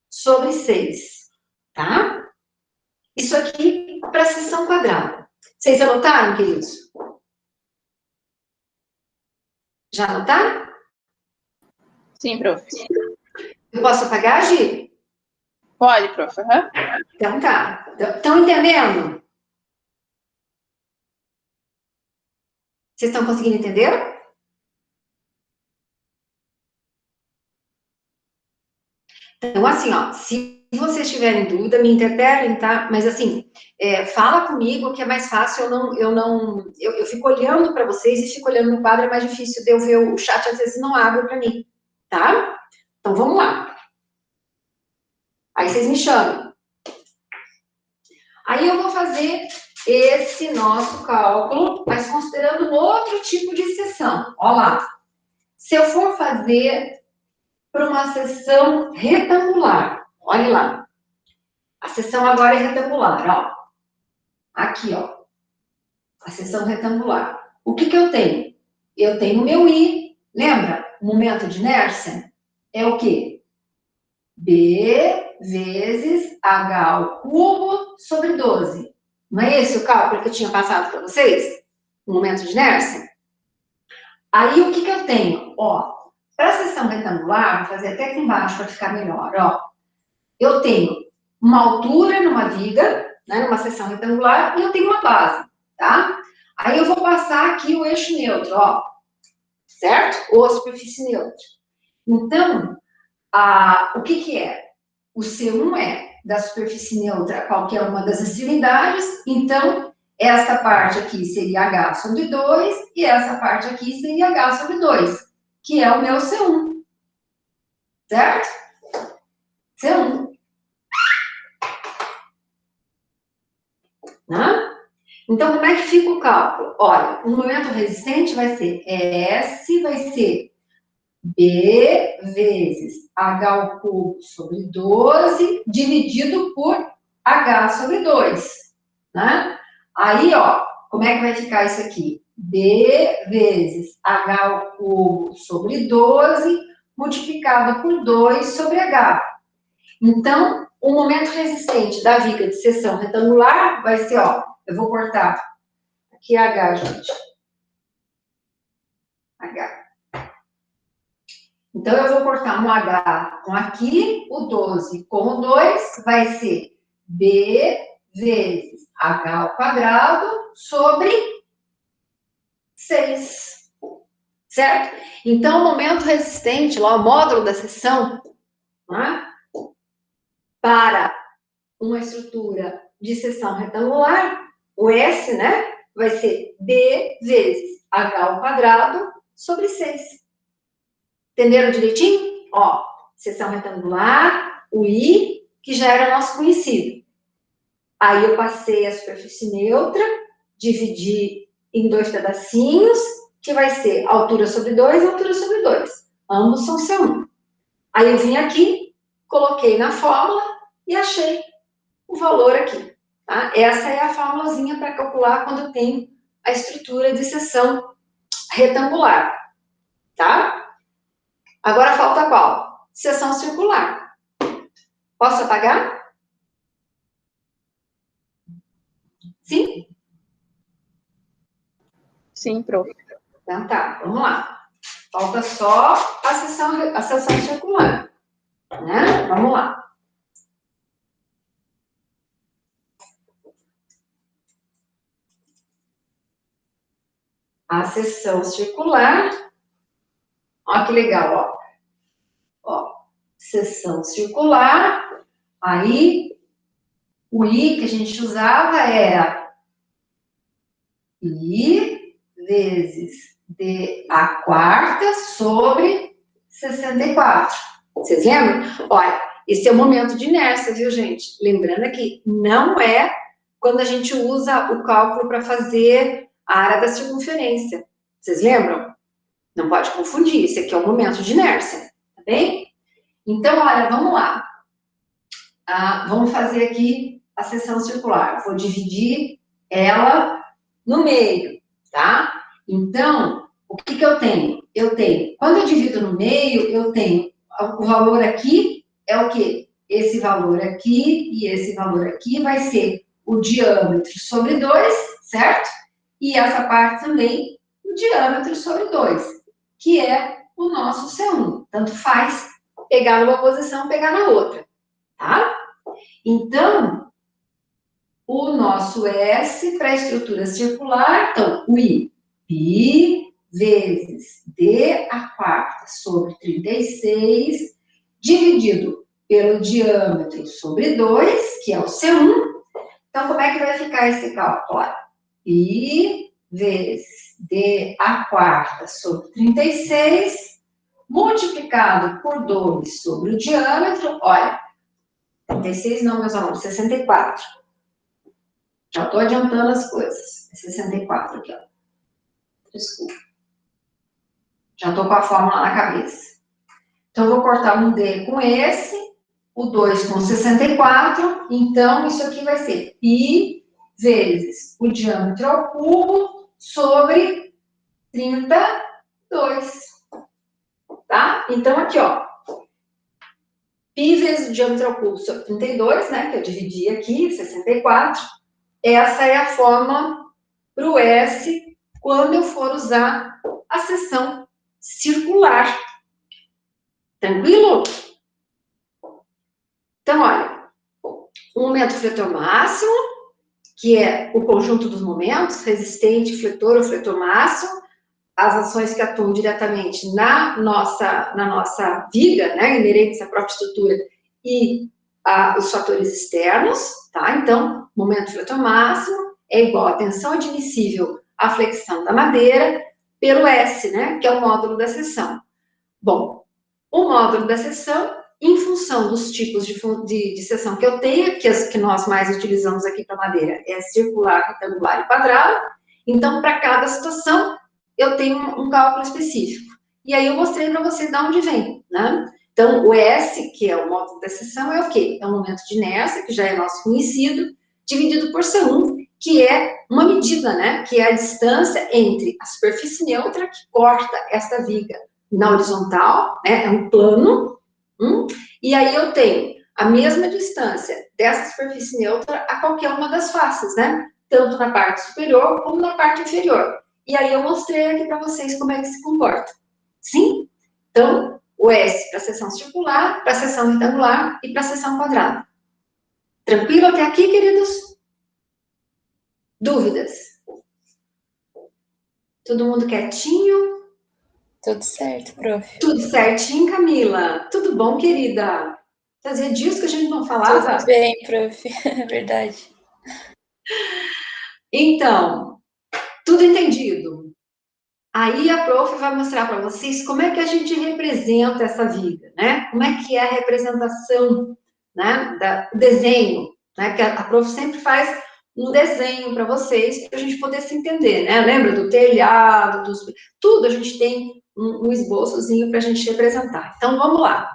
sobre 6, tá? Isso aqui para a seção quadrada. Vocês anotaram, queridos? Já anotaram? Sim, prof. Eu posso apagar, Gi? Pode, prof. Uhum. Então tá. Estão entendendo? Vocês estão conseguindo entender? Então, assim, ó, se vocês tiverem dúvida, me interpelem, tá? Mas, assim, fala comigo que é mais fácil, eu fico olhando para vocês e fico olhando no quadro, é mais difícil de eu ver o chat, às vezes não abre para mim, tá? Então, vamos lá. Aí vocês me chamam. Aí eu vou fazer esse nosso cálculo, mas considerando um outro tipo de seção. Olha lá. Se eu for fazer para uma seção retangular, olha lá. A seção agora é retangular, ó. Aqui, ó. A seção retangular. O que eu tenho? Eu tenho o meu I. Lembra? O momento de inércia é o quê? B vezes H ao cubo sobre 12. Não é esse o cálculo que eu tinha passado para vocês? O momento de inércia? Aí, o que eu tenho? Ó, para a seção retangular, vou fazer até aqui embaixo para ficar melhor, ó. Eu tenho uma altura numa viga, né, numa seção retangular, e eu tenho uma base, tá? Aí eu vou passar aqui o eixo neutro, ó, certo? Ou a superfície neutra. Então, o que é? O C1 é da superfície neutra qualquer uma das extremidades, então, essa parte aqui seria H sobre 2, e essa parte aqui seria H sobre 2, que é o meu C1, certo? C1. Né? Então, como é que fica o cálculo? Olha, o momento resistente vai ser S, vai ser B vezes H ao cubo sobre 12, dividido por H sobre 2, né? Aí, ó, como é que vai ficar isso aqui? B vezes H ao cubo sobre 12, multiplicado por 2 sobre H. Então, o momento resistente da viga de seção retangular vai ser, ó, eu vou cortar aqui H, gente. H. Então, eu vou cortar um H com aqui, o 12 com o 2, vai ser B vezes H ao quadrado sobre 6. Certo? Então, o momento resistente, lá o módulo da seção, né, para uma estrutura de seção retangular, o S, né, vai ser B vezes H ao quadrado sobre 6. Entenderam direitinho? Ó, seção retangular, o I, que já era nosso conhecido. Aí eu passei a superfície neutra, dividi em 2 pedacinhos, que vai ser altura sobre 2 e altura sobre 2. Ambos são C1. Aí eu vim aqui, coloquei na fórmula e achei o valor aqui. Tá? Essa é a formulazinha para calcular quando eu tenho a estrutura de seção retangular. Tá? Agora falta qual? Seção circular. Posso apagar? Sim? Sim, prof. Então tá, vamos lá. Falta só a seção circular. Né? Vamos lá. A seção circular. Olha que legal, ó. Seção circular. Aí, o I que a gente usava era I vezes D a quarta sobre 64. Vocês lembram? Olha, esse é o momento de inércia, viu, gente? Lembrando que não é quando a gente usa o cálculo para fazer a área da circunferência. Vocês lembram? Não pode confundir, esse aqui é o momento de inércia, tá bem? Então, olha, vamos lá. Vamos fazer aqui a seção circular. Vou dividir ela no meio, tá? Então, o que eu tenho? Quando eu divido no meio, eu tenho o valor aqui é o quê? Esse valor aqui e esse valor aqui vai ser o diâmetro sobre 2, certo? E essa parte também, o diâmetro sobre 2, que é o nosso C1. Tanto faz pegar numa posição, pegar na outra, tá? Então, o nosso S para a estrutura circular, então, o I vezes D a quarta sobre 36, dividido pelo diâmetro sobre 2, que é o C1. Então, como é que vai ficar esse cálculo? Olha, I vezes D a quarta sobre 36, multiplicado por 2 sobre o diâmetro, olha, 36 não, meus amores, 64. Já estou adiantando as coisas. É 64 aqui, ó. Desculpa. Já estou com a fórmula na cabeça. Então, eu vou cortar um D com esse, o 2 com 64. Então, isso aqui vai ser π vezes o diâmetro ao cubo sobre 32. Tá? Então, aqui, ó. π vezes o diâmetro ao cubo sobre 32, né? Que eu dividi aqui, 64. Essa é a forma para o S quando eu for usar a seção circular. Tranquilo? Então, olha, o momento fletor máximo, que é o conjunto dos momentos, resistente, fletor ou fletor máximo, as ações que atuam diretamente na nossa viga, né, inerentes à própria estrutura, e os fatores externos, tá? Então, momento fletor máximo é igual a tensão admissível à flexão da madeira pelo S, né, que é o módulo da seção. Bom, o módulo da seção, em função dos tipos de seção que eu tenho, que nós mais utilizamos aqui para madeira, é circular, retangular e quadrado. Então, para cada situação, eu tenho um cálculo específico. E aí eu mostrei para vocês de onde vem, né? Então, o S, que é o módulo da seção, é o quê? É o momento de inércia, que já é nosso conhecido, dividido por C1, que é uma medida, né? Que é a distância entre a superfície neutra que corta esta viga na horizontal, né? É um plano, e aí eu tenho a mesma distância dessa superfície neutra a qualquer uma das faces, né? Tanto na parte superior como na parte inferior. E aí eu mostrei aqui para vocês como é que se comporta. Sim? Então, o S para a seção circular, para a seção retangular e para a seção quadrada. Tranquilo até aqui, queridos? Dúvidas? Todo mundo quietinho? Tudo certo, prof. Tudo certinho, Camila? Tudo bom, querida? Fazia dias que a gente não falava. Tudo bem, prof. É verdade. Então, tudo entendido? Aí a prof vai mostrar para vocês como é que a gente representa essa viga, né? Como é que é a representação, né, o desenho, né? Que a prof sempre faz um desenho para vocês, para a gente poder se entender, né? Lembra do telhado, tudo a gente tem um esboçozinho para a gente representar. Então, vamos lá.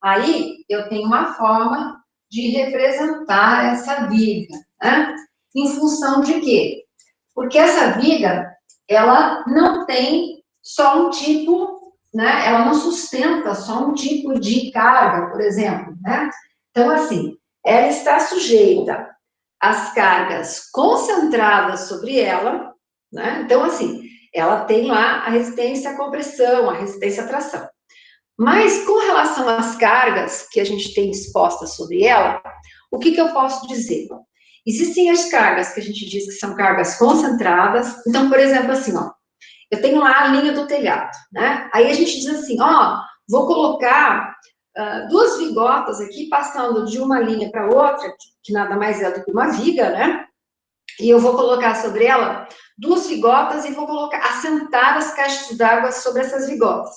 Aí, eu tenho uma forma de representar essa viga, né? Em função de quê? Porque essa viga, ela não tem só um tipo, né? Ela não sustenta só um tipo de carga, por exemplo, né? Então, assim, ela está sujeita às cargas concentradas sobre ela, né? Então, assim, ela tem lá a resistência à compressão, a resistência à tração. Mas, com relação às cargas que a gente tem expostas sobre ela, o que eu posso dizer? Existem as cargas que a gente diz que são cargas concentradas. Então, por exemplo, assim, ó, eu tenho lá a linha do telhado, né? Aí a gente diz assim, ó, vou colocar duas vigotas aqui, passando de uma linha para outra, que nada mais é do que uma viga, né? E eu vou colocar sobre ela duas vigotas e vou colocar, assentar as caixas d'água sobre essas vigotas.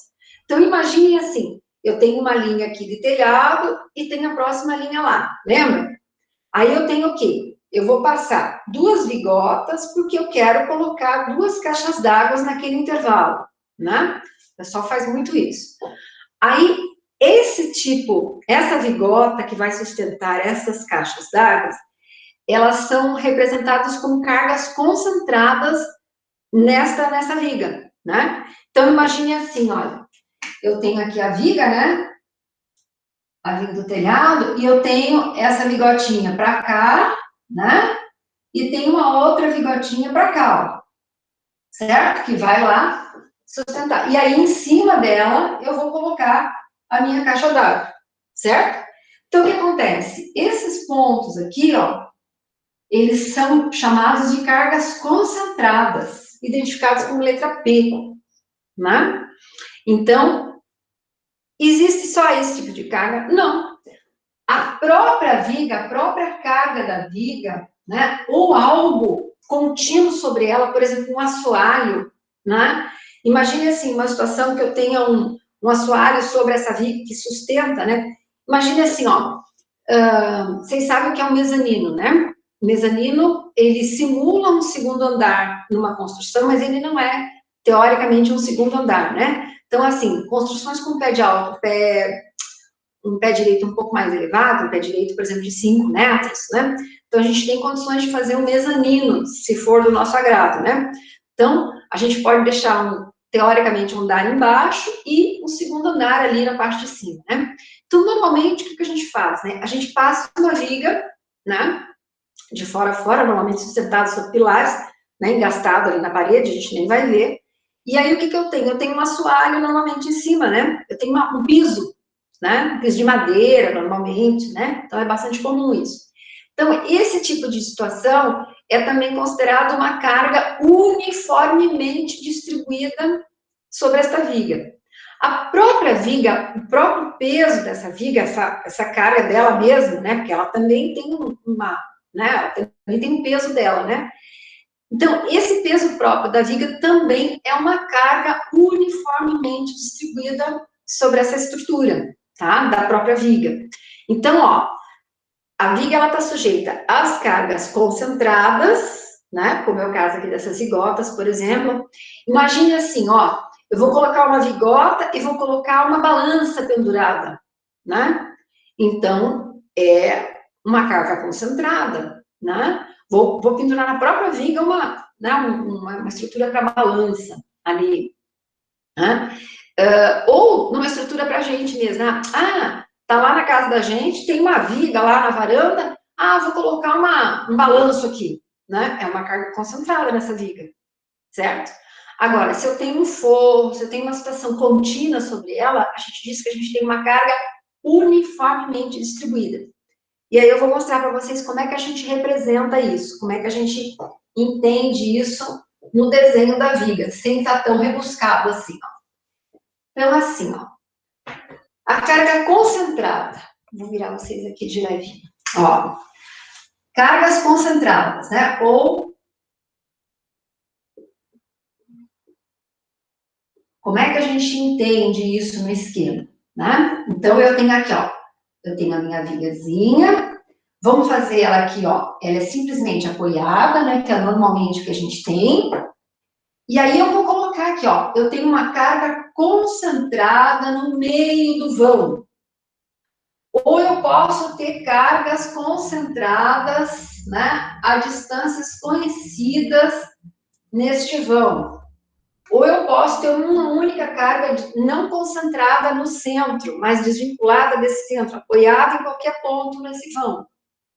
Então, imagine assim, eu tenho uma linha aqui de telhado e tenho a próxima linha lá, lembra? Aí eu tenho o quê? Eu vou passar duas vigotas, porque eu quero colocar duas caixas d'água naquele intervalo, né? O pessoal faz muito isso. Aí, essa vigota que vai sustentar essas caixas d'água, elas são representadas como cargas concentradas nessa viga, né? Então, imagine assim, olha, eu tenho aqui a viga, né? A viga do telhado, e eu tenho essa vigotinha para cá, né? E tem uma outra vigotinha para cá, ó, certo? Que vai lá sustentar. E aí, em cima dela, eu vou colocar a minha caixa d'água, certo? Então, o que acontece? Esses pontos aqui, ó, eles são chamados de cargas concentradas, identificados como letra P, né? Então, existe só esse tipo de carga? Não. A própria viga, a própria carga da viga, né? Ou algo contínuo sobre ela, por exemplo, um assoalho, né? Imagine assim, uma situação que eu tenha um assoalho sobre essa viga que sustenta, né? Imagine assim, ó, vocês sabem o que é um mezanino, né? O mezanino, ele simula um segundo andar numa construção, mas ele não é, teoricamente, um segundo andar, né? Então, assim, construções com pé de alto, um pé direito um pouco mais elevado, um pé direito, por exemplo, de 5 metros, né? Então, a gente tem condições de fazer um mezanino, se for do nosso agrado, né? Então, a gente pode deixar, teoricamente, um andar embaixo e um segundo andar ali na parte de cima, né? Então, normalmente, o que a gente faz, né? A gente passa uma viga, né? De fora a fora, normalmente sustentado sobre pilares, né? Engastado ali na parede, a gente nem vai ver. E aí, o que eu tenho? Eu tenho um assoalho, normalmente, em cima, né? Eu tenho um piso, né? Um piso de madeira, normalmente, né? Então, é bastante comum isso. Então, esse tipo de situação é também considerado uma carga uniformemente distribuída sobre essa viga. A própria viga, o próprio peso dessa viga, essa carga dela mesma, né? Porque ela também tem né? Ela também tem um peso dela, né? Então, esse peso próprio da viga também é uma carga uniformemente distribuída sobre essa estrutura, tá? Da própria viga. Então, ó, a viga, ela está sujeita às cargas concentradas, né? Como é o caso aqui dessas vigotas, por exemplo. Imagine assim, ó, eu vou colocar uma vigota e vou colocar uma balança pendurada, né? Então, é uma carga concentrada, né? Vou pendurar na própria viga uma estrutura para balança ali, né? Ou numa estrutura para a gente mesmo, né? Ah, Tá lá na casa da gente, tem uma viga lá na varanda, vou colocar um balanço aqui, né? É uma carga concentrada nessa viga, certo? Agora, se eu tenho um forro, se eu tenho uma situação contínua sobre ela, a gente diz que a gente tem uma carga uniformemente distribuída. E aí eu vou mostrar para vocês como é que a gente representa isso, como é que a gente entende isso no desenho da viga, sem estar tão rebuscado assim, ó. Então, assim, ó, a carga concentrada, vou virar vocês aqui de levinho, ó, cargas concentradas, né, ou como é que a gente entende isso no esquema, né? Então, eu tenho aqui, ó, eu tenho a minha vigazinha, vamos fazer ela aqui, ó, ela é simplesmente apoiada, né, que é normalmente o que a gente tem. E aí eu vou colocar aqui, ó, eu tenho uma carga concentrada no meio do vão. Ou eu posso ter cargas concentradas, né, a distâncias conhecidas neste vão. Ou eu posso ter uma única carga não concentrada no centro, mas desvinculada desse centro, apoiada em qualquer ponto nesse vão,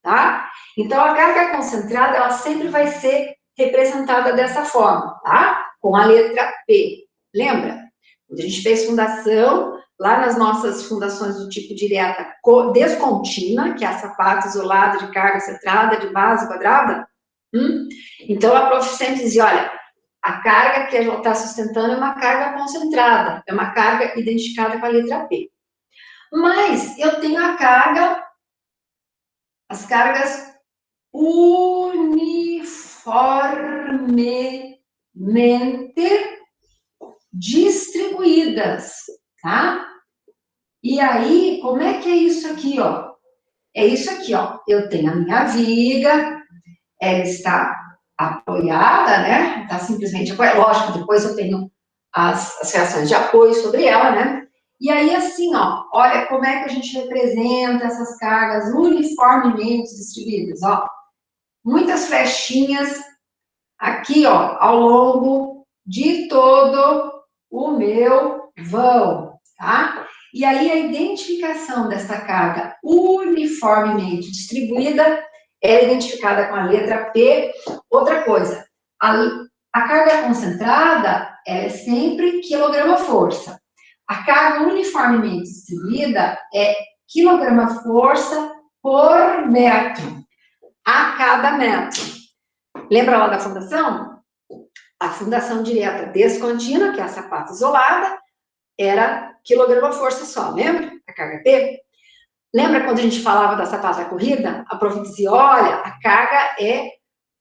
tá? Então, a carga concentrada, ela sempre vai ser representada dessa forma, tá? Com a letra P. Lembra? Quando a gente fez fundação, lá nas nossas fundações do tipo direta descontínua, que é a sapato isolada de carga centrada, de base quadrada, então a prof sempre dizia, olha, a carga que ela está sustentando é uma carga concentrada, é uma carga identificada com a letra P. Mas eu tenho as cargas uniformemente distribuídas, tá? E aí, como é que é isso aqui, ó? É isso aqui, ó. Eu tenho a minha viga, ela está apoiada, né? Está simplesmente apoiada. Lógico, depois eu tenho as reações de apoio sobre ela, né? E aí, assim, ó, olha como é que a gente representa essas cargas uniformemente distribuídas, ó. Muitas flechinhas aqui, ó, ao longo de todo o meu vão, tá? E aí, a identificação dessa carga uniformemente distribuída é identificada com a letra P. Outra coisa, a carga concentrada é sempre quilograma-força. A carga uniformemente distribuída é quilograma-força por metro, a cada metro. Lembra lá da fundação? A fundação direta descontínua, que é a sapato isolada, era quilograma-força só, lembra? A carga P. Lembra quando a gente falava da sapata corrida? A prof dizia, olha, a carga é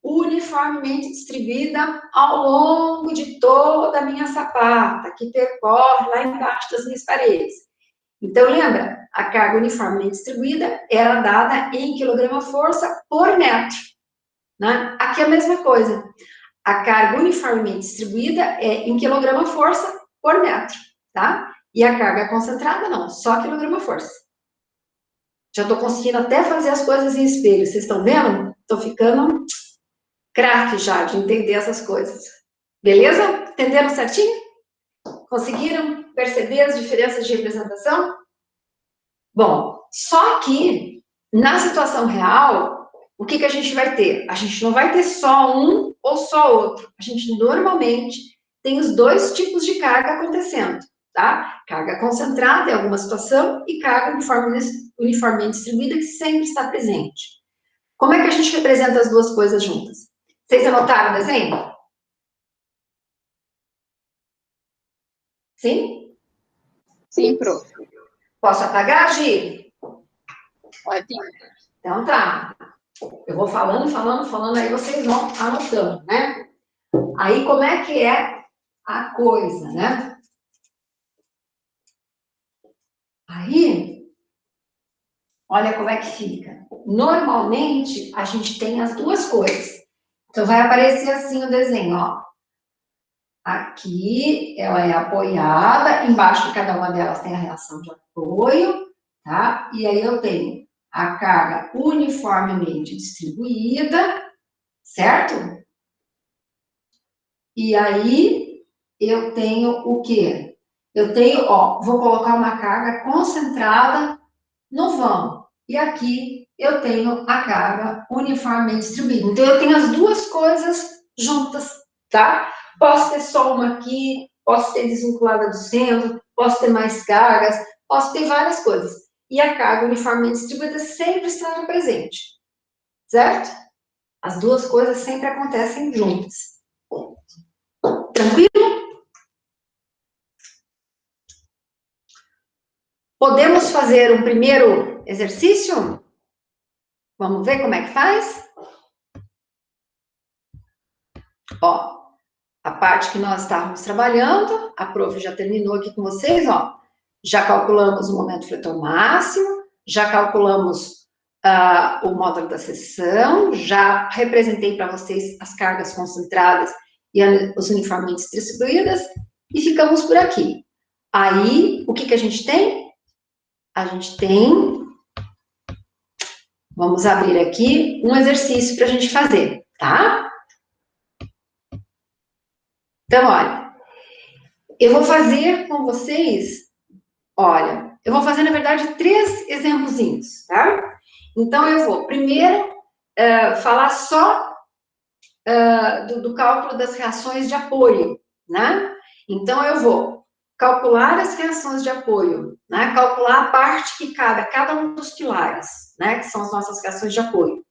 uniformemente distribuída ao longo de toda a minha sapata, que percorre lá embaixo das minhas paredes. Então, lembra? A carga uniformemente distribuída era dada em quilograma-força por metro, né? Aqui é a mesma coisa. A carga uniformemente distribuída é em quilograma-força por metro, tá? E a carga concentrada, não, só quilograma-força. Já estou conseguindo até fazer as coisas em espelho, vocês estão vendo? Estou ficando craque já de entender essas coisas. Beleza? Entenderam certinho? Conseguiram perceber as diferenças de representação? Bom, só que na situação real, o que a gente vai ter? A gente não vai ter só um ou só outro. A gente normalmente tem os dois tipos de carga acontecendo, tá? Carga concentrada em alguma situação e carga uniformemente distribuída que sempre está presente. Como é que a gente representa as duas coisas juntas? Vocês anotaram o desenho? Sim? Sim, prof. Posso apagar, Gi? Pode. Então tá. Eu vou falando, aí vocês vão anotando, né? Aí como é que é a coisa, né? Aí, olha como é que fica. Normalmente, a gente tem as duas coisas. Então, vai aparecer assim o desenho, ó. Aqui, ela é apoiada, embaixo de cada uma delas tem a reação de apoio, tá? E aí eu tenho a carga uniformemente distribuída, certo? E aí, eu tenho o quê? Eu tenho, ó, vou colocar uma carga concentrada no vão. E aqui eu tenho a carga uniformemente distribuída. Então, eu tenho as duas coisas juntas, tá? Posso ter só uma aqui, posso ter desvinculada do centro, posso ter mais cargas, posso ter várias coisas. E a carga uniformemente distribuída sempre estará presente, certo? As duas coisas sempre acontecem juntas. Tranquilo? Podemos fazer um primeiro exercício? Vamos ver como é que faz? Ó, a parte que nós estávamos trabalhando, a prof já terminou aqui com vocês, ó. Já calculamos o momento fletor máximo, já calculamos o módulo da seção, já representei para vocês as cargas concentradas e os uniformemente distribuídas, e ficamos por aqui. Aí, o que a gente tem? A gente tem... Vamos abrir aqui um exercício para a gente fazer, tá? Então, olha, eu vou fazer com vocês, olha, eu vou fazer, na verdade, 3 exemplozinhos, tá? Então, eu vou primeiro falar só do cálculo das reações de apoio, né? Então, eu vou calcular as reações de apoio, né? Calcular a parte que cabe a cada um dos pilares, né? Que são as nossas reações de apoio.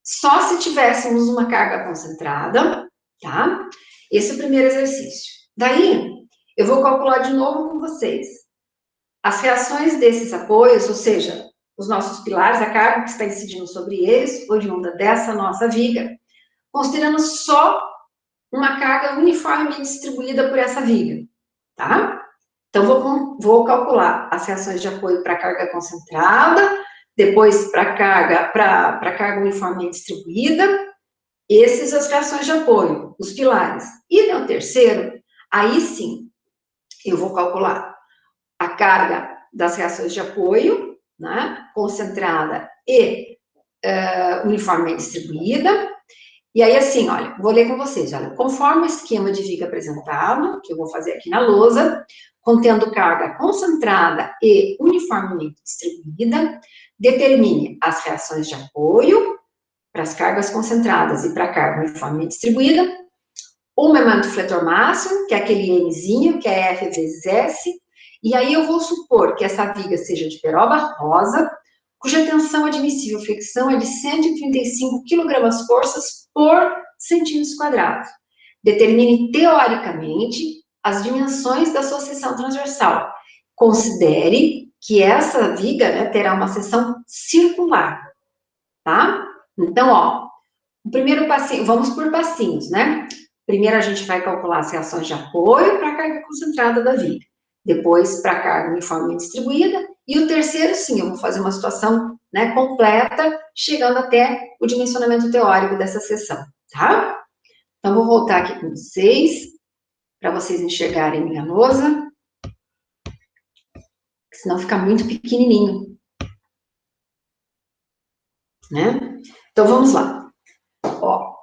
Só se tivéssemos uma carga concentrada, tá? Esse é o primeiro exercício. Daí, eu vou calcular de novo com vocês as reações desses apoios, ou seja, os nossos pilares, a carga que está incidindo sobre eles, oriunda dessa nossa viga, considerando só uma carga uniformemente distribuída por essa viga, tá? Então, vou calcular as reações de apoio para a carga concentrada, depois para a carga uniformemente distribuída, essas as reações de apoio, os pilares. E no terceiro, aí sim, eu vou calcular a carga das reações de apoio, né, concentrada e uniformemente distribuída. E aí, assim, olha, vou ler com vocês, olha, conforme o esquema de viga apresentado, que eu vou fazer aqui na lousa, contendo carga concentrada e uniformemente distribuída, determine as reações de apoio para as cargas concentradas e para a carga uniformemente distribuída, o momento fletor máximo, que é aquele Mzinho, que é F vezes S, e aí eu vou supor que essa viga seja de peroba rosa, cuja tensão admissível fricção é de 135 kgfs por centímetros quadrados. Determine teoricamente as dimensões da sua seção transversal. Considere que essa viga, né, terá uma seção circular, tá? Então, ó, o primeiro passinho, vamos por passinhos, né? Primeiro a gente vai calcular as reações de apoio para a carga concentrada da viga, depois para a carga uniformemente distribuída, e o terceiro, sim, eu vou fazer uma situação, né, completa, chegando até o dimensionamento teórico dessa seção, tá? Então, vou voltar aqui com vocês, para vocês enxergarem minha lousa, senão fica muito pequenininho, né? Então, vamos lá. Ó,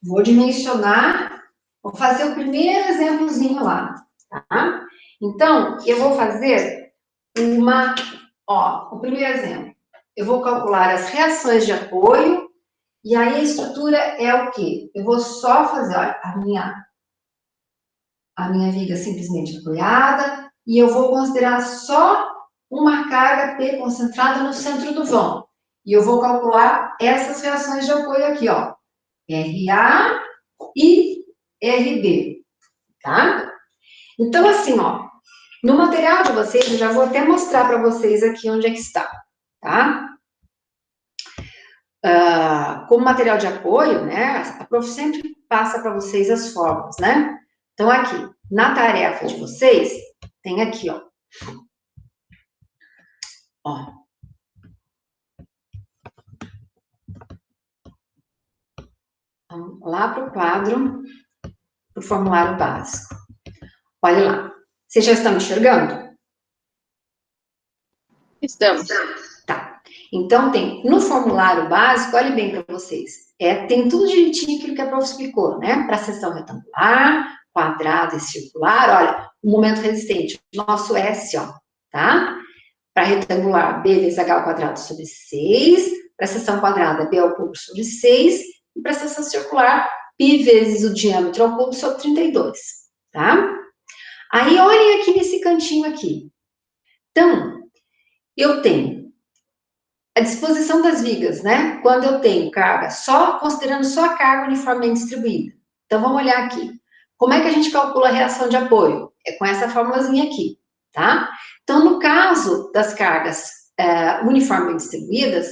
vou dimensionar, vou fazer o primeiro exemplozinho lá, tá? Então, eu vou fazer o primeiro exemplo. Eu vou calcular as reações de apoio, e aí a estrutura é o quê? Eu vou só fazer, olha, a minha viga simplesmente apoiada, e eu vou considerar só uma carga P concentrada no centro do vão. E eu vou calcular essas reações de apoio aqui, ó. RA e RB, tá? Então, assim, ó, no material de vocês, eu já vou até mostrar para vocês aqui onde é que está, tá? Como material de apoio, né, a prof sempre passa para vocês as fórmulas, né? Então, aqui, na tarefa de vocês, tem aqui, ó. Ó. Vamos lá para o quadro, para o formulário básico. Olha lá. Vocês já estão enxergando? Estamos. Tá. Então, tem no formulário básico, olhe bem para vocês, tem tudo direitinho aquilo que a prof explicou, né? Para seção retangular, quadrada e circular, olha, o momento resistente, nosso S, ó, tá? para retangular, B vezes H ao quadrado sobre 6, para seção quadrada, B ao cubo sobre 6, e para seção circular, π vezes o diâmetro ao cubo sobre 32, tá? Aí, olhem aqui nesse cantinho aqui. Então, eu tenho a disposição das vigas, né? Quando eu tenho carga, considerando só a carga uniformemente distribuída. Então, vamos olhar aqui. Como é que a gente calcula a reação de apoio? É com essa formulazinha aqui, tá? Então, no caso das cargas uniformemente distribuídas,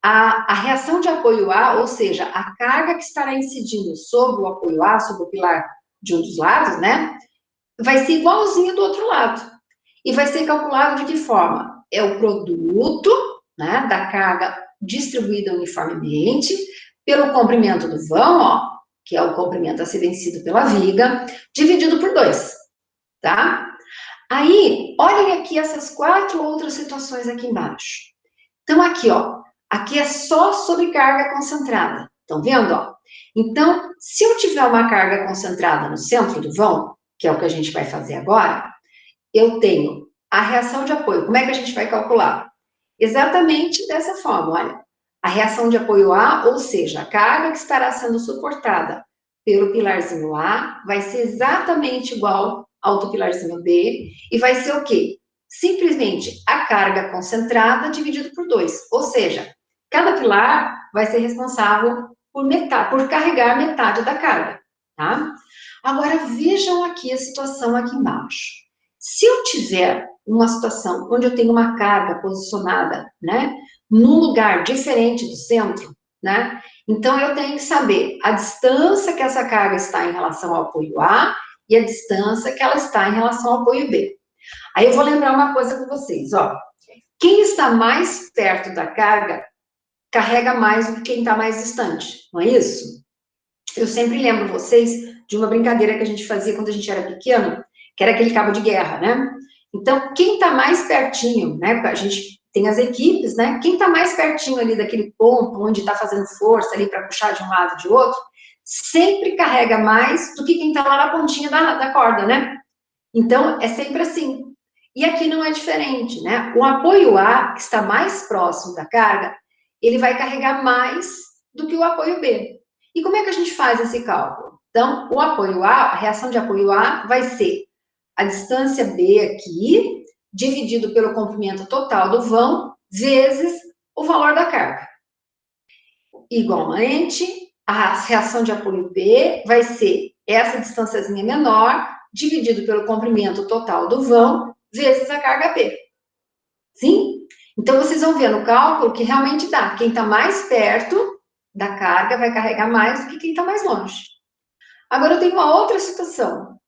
a reação de apoio A, ou seja, a carga que estará incidindo sobre o apoio A, sobre o pilar de um dos lados, né? Vai ser igualzinho do outro lado. E vai ser calculado de que forma? É o produto, né, da carga distribuída uniformemente pelo comprimento do vão, ó, que é o comprimento a ser vencido pela viga, dividido por 2, tá? Aí, olhem aqui essas 4 outras situações aqui embaixo. Então, aqui, ó, aqui é só sobrecarga concentrada, estão vendo, ó? Então, se eu tiver uma carga concentrada no centro do vão, que é o que a gente vai fazer agora, eu tenho a reação de apoio. Como é que a gente vai calcular? Exatamente dessa forma, olha. A reação de apoio A, ou seja, a carga que estará sendo suportada pelo pilarzinho A, vai ser exatamente igual ao do pilarzinho B, e vai ser o quê? Simplesmente a carga concentrada dividido por 2. Ou seja, cada pilar vai ser responsável por carregar metade da carga, tá? Agora, vejam aqui a situação aqui embaixo. Se eu tiver uma situação onde eu tenho uma carga posicionada, né, num lugar diferente do centro, né, então eu tenho que saber a distância que essa carga está em relação ao apoio A e a distância que ela está em relação ao apoio B. Aí eu vou lembrar uma coisa com vocês, ó. Quem está mais perto da carga carrega mais do que quem está mais distante, não é isso? Eu sempre lembro vocês de uma brincadeira que a gente fazia quando a gente era pequeno, que era aquele cabo de guerra, né? Então, quem está mais pertinho, né? A gente tem as equipes, né? Quem está mais pertinho ali daquele ponto onde está fazendo força ali para puxar de um lado e de outro, sempre carrega mais do que quem está lá na pontinha da corda, né? Então, é sempre assim. E aqui não é diferente, né? O apoio A, que está mais próximo da carga, ele vai carregar mais do que o apoio B. E como é que a gente faz esse cálculo? Então, o apoio A, a reação de apoio A vai ser a distância B aqui, dividido pelo comprimento total do vão, vezes o valor da carga. Igualmente, a reação de apoio B vai ser essa distânciazinha menor, dividido pelo comprimento total do vão, vezes a carga B. Sim? Então, vocês vão ver no cálculo que realmente dá. Quem está mais perto da carga vai carregar mais do que quem está mais longe. Agora, eu tenho uma outra situação.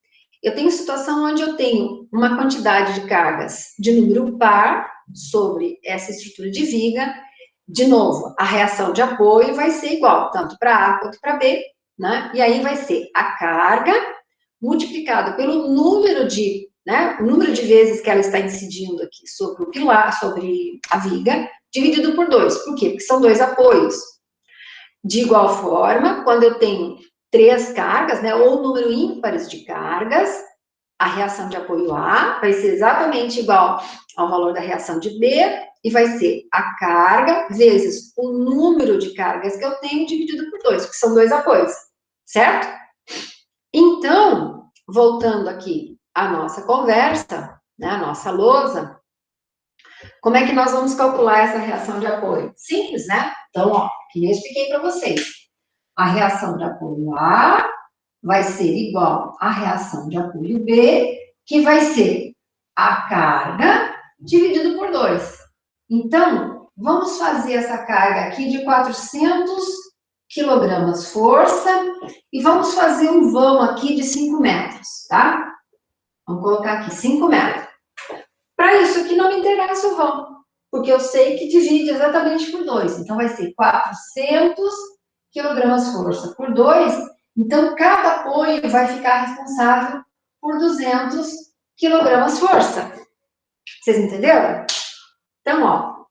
Eu tenho situação onde eu tenho uma quantidade de cargas de número par sobre essa estrutura de viga. De novo, a reação de apoio vai ser igual, tanto para A quanto para B, né? E aí vai ser a carga multiplicado pelo número de, né? O número de vezes que ela está incidindo aqui sobre o pilar, sobre a viga, dividido por 2. Por quê? Porque são 2 apoios. De igual forma, quando eu tenho 3 cargas, né, ou número ímpares de cargas, a reação de apoio A vai ser exatamente igual ao valor da reação de B, e vai ser a carga vezes o número de cargas que eu tenho dividido por 2, que são 2 apoios, certo? Então, voltando aqui à nossa conversa, né, a nossa lousa, como é que nós vamos calcular essa reação de apoio? Simples, né? Então, ó, que eu expliquei para vocês. A reação de apoio A vai ser igual à reação de apoio B, que vai ser a carga dividido por 2. Então, vamos fazer essa carga aqui de 400 quilogramas força e vamos fazer um vão aqui de 5 metros, tá? Vamos colocar aqui 5 metros. Para isso aqui não me interessa o vão, porque eu sei que divide exatamente por 2. Então, vai ser 400 quilogramas força por 2. Então, cada apoio vai ficar responsável por 200 quilogramas força. Vocês entenderam? Então, ó,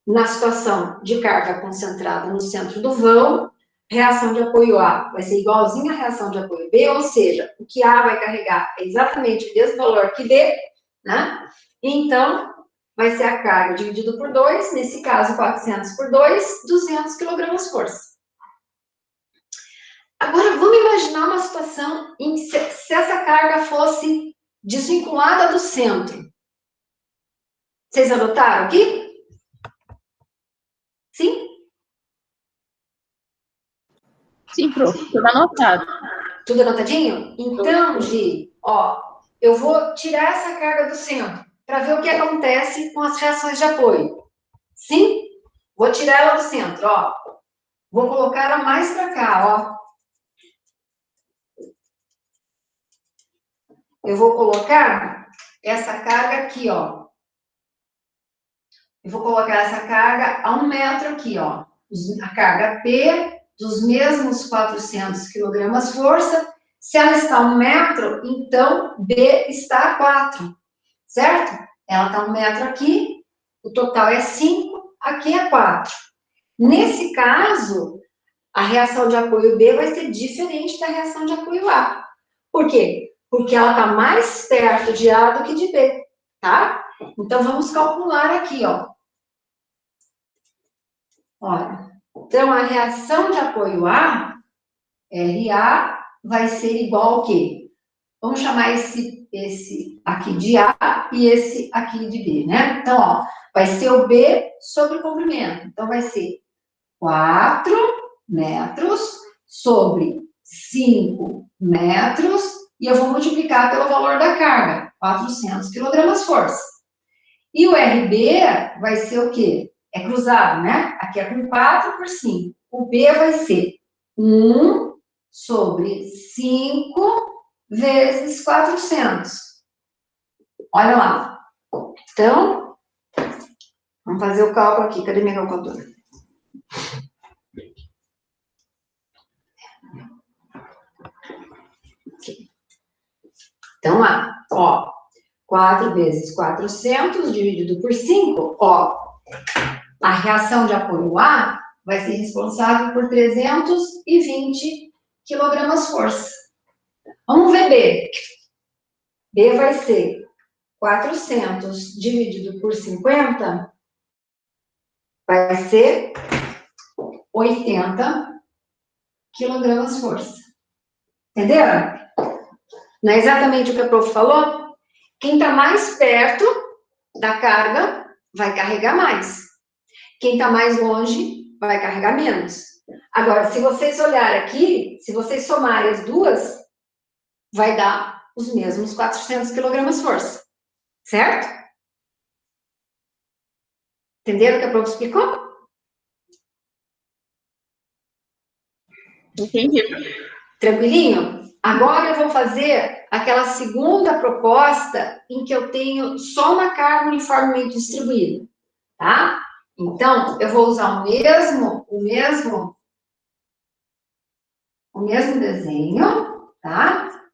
na situação de carga concentrada no centro do vão, reação de apoio A vai ser igualzinha à reação de apoio B, ou seja, o que A vai carregar é exatamente o mesmo valor que B, né? Então, vai ser a carga dividido por 2, nesse caso 400 por 2, 200 quilogramas força. Agora, vamos imaginar uma situação em que se essa carga fosse desvinculada do centro. Vocês anotaram aqui? Sim? Sim, prof. Tudo anotado. Tudo anotadinho? Então, Gi, ó, eu vou tirar essa carga do centro para ver o que acontece com as reações de apoio. Sim? Vou tirar ela do centro, ó. Vou colocar ela mais para cá, ó. Eu vou colocar essa carga aqui, ó. Eu vou colocar essa carga a 1 metro aqui, ó. A carga P dos mesmos 400 quilogramas força. Se ela está a 1 metro, então B está a 4, certo? Ela está a 1 metro aqui, o total é 5, aqui é 4. Nesse caso, a reação de apoio B vai ser diferente da reação de apoio A. Por quê? Porque ela está mais perto de A do que de B, tá? Então, vamos calcular aqui, ó. Olha, então, a reação de apoio A, RA, vai ser igual ao quê? Vamos chamar esse aqui de A e esse aqui de B, né? Então, ó, vai ser o B sobre o comprimento. Então, vai ser 4 metros sobre 5 metros, e eu vou multiplicar pelo valor da carga, 400 quilogramas força. E o RB vai ser o quê? É cruzado, né? Aqui é com 4 por 5. O B vai ser 1 sobre 5 vezes 400. Olha lá. Então, vamos fazer o cálculo aqui. Cadê minha calculadora? Aqui. Então, ó, 4 vezes 400 dividido por 5, ó, a reação de apoio A vai ser responsável por 320 quilogramas força. Vamos ver B. B vai ser 400 dividido por 50, vai ser 80 quilogramas força. Entenderam? Não é exatamente o que a prof falou? Quem está mais perto da carga vai carregar mais. Quem está mais longe vai carregar menos. Agora, se vocês olharem aqui, se vocês somarem as duas, vai dar os mesmos 400 quilogramas força. Certo? Entenderam o que a prof explicou? Entendi. Tranquilinho? Agora eu vou fazer aquela segunda proposta em que eu tenho só uma carga uniformemente distribuída, tá? Então, eu vou usar o mesmo desenho, tá?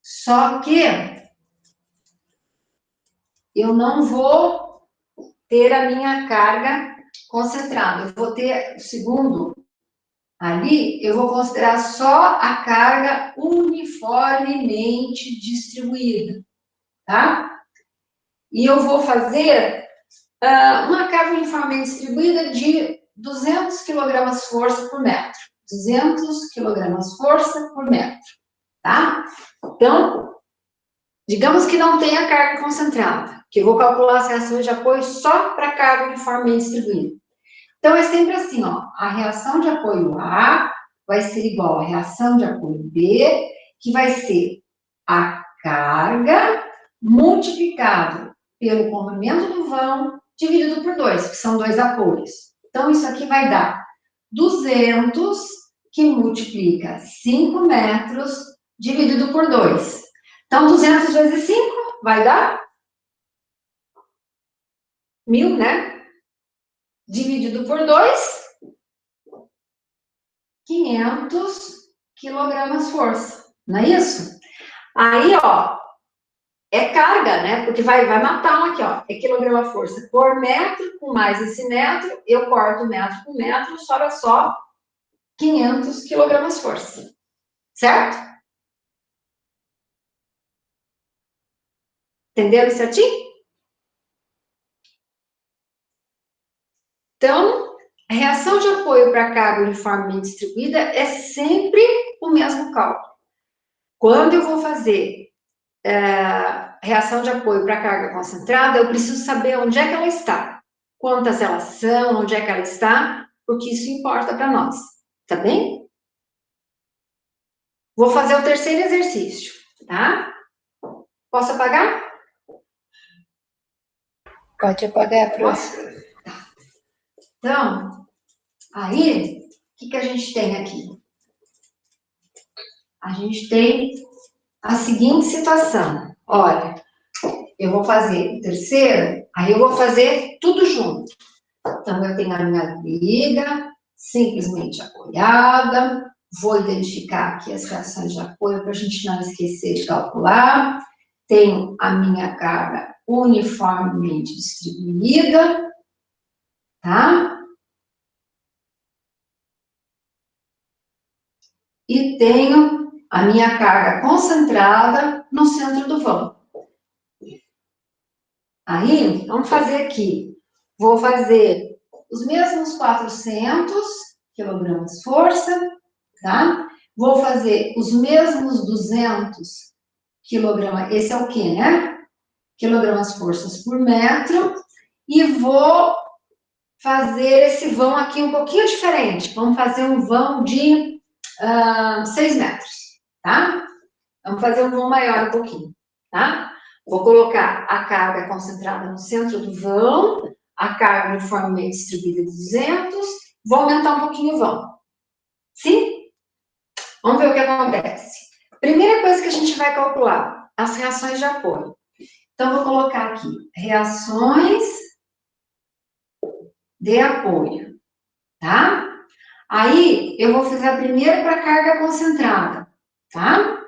Só que eu não vou ter a minha carga concentrada. Eu vou ter o segundo ali, eu vou considerar só a carga uniformemente distribuída, tá? E eu vou fazer uma carga uniformemente distribuída de 200 quilogramas força por metro. 200 quilogramas força por metro, tá? Então, digamos que não tenha carga concentrada, que eu vou calcular as reações de apoio só para carga uniformemente distribuída. Então, é sempre assim, ó, a reação de apoio A vai ser igual à reação de apoio B, que vai ser a carga multiplicado pelo comprimento do vão dividido por 2, que são 2 apoios. Então, isso aqui vai dar 200, que multiplica 5 metros, dividido por 2. Então, 200 vezes 5 vai dar 1.000, né? Dividido por 2, 500 quilogramas força. Não é isso? Aí, ó, é carga, né? Porque vai matar um aqui, ó. É quilograma força por metro, com mais esse metro, eu corto metro por metro, sobra só 500 quilogramas força. Certo? Entenderam certinho? Então, a reação de apoio para carga uniformemente distribuída é sempre o mesmo cálculo. Quando eu vou fazer reação de apoio para carga concentrada, eu preciso saber onde é que ela está, quantas elas são, onde é que ela está, porque isso importa para nós, tá bem? Vou fazer o terceiro exercício, tá? Posso apagar? Pode apagar, prof. Posso? Tá. Então, aí, o que a gente tem aqui? A gente tem a seguinte situação. Olha, eu vou fazer o terceiro, aí eu vou fazer tudo junto. Então, eu tenho a minha viga simplesmente apoiada, vou identificar aqui as reações de apoio para a gente não esquecer de calcular. Tenho a minha carga uniformemente distribuída, tá? E tenho a minha carga concentrada no centro do vão. Aí, vamos fazer aqui. Vou fazer os mesmos 400 quilogramas força, tá? Vou fazer os mesmos 200 quilogramas, esse é o quê, né? Quilogramas forças por metro, e vou fazer esse vão aqui um pouquinho diferente. Vamos fazer um vão de 6 metros, tá? Vamos fazer um vão maior um pouquinho, tá? Vou colocar a carga concentrada no centro do vão, a carga uniformemente distribuída de 200, vou aumentar um pouquinho o vão. Sim? Vamos ver o que acontece. Primeira coisa que a gente vai calcular, as reações de apoio. Então, vou colocar aqui, reações de apoio, tá? Aí, eu vou fazer a primeira para carga concentrada, tá?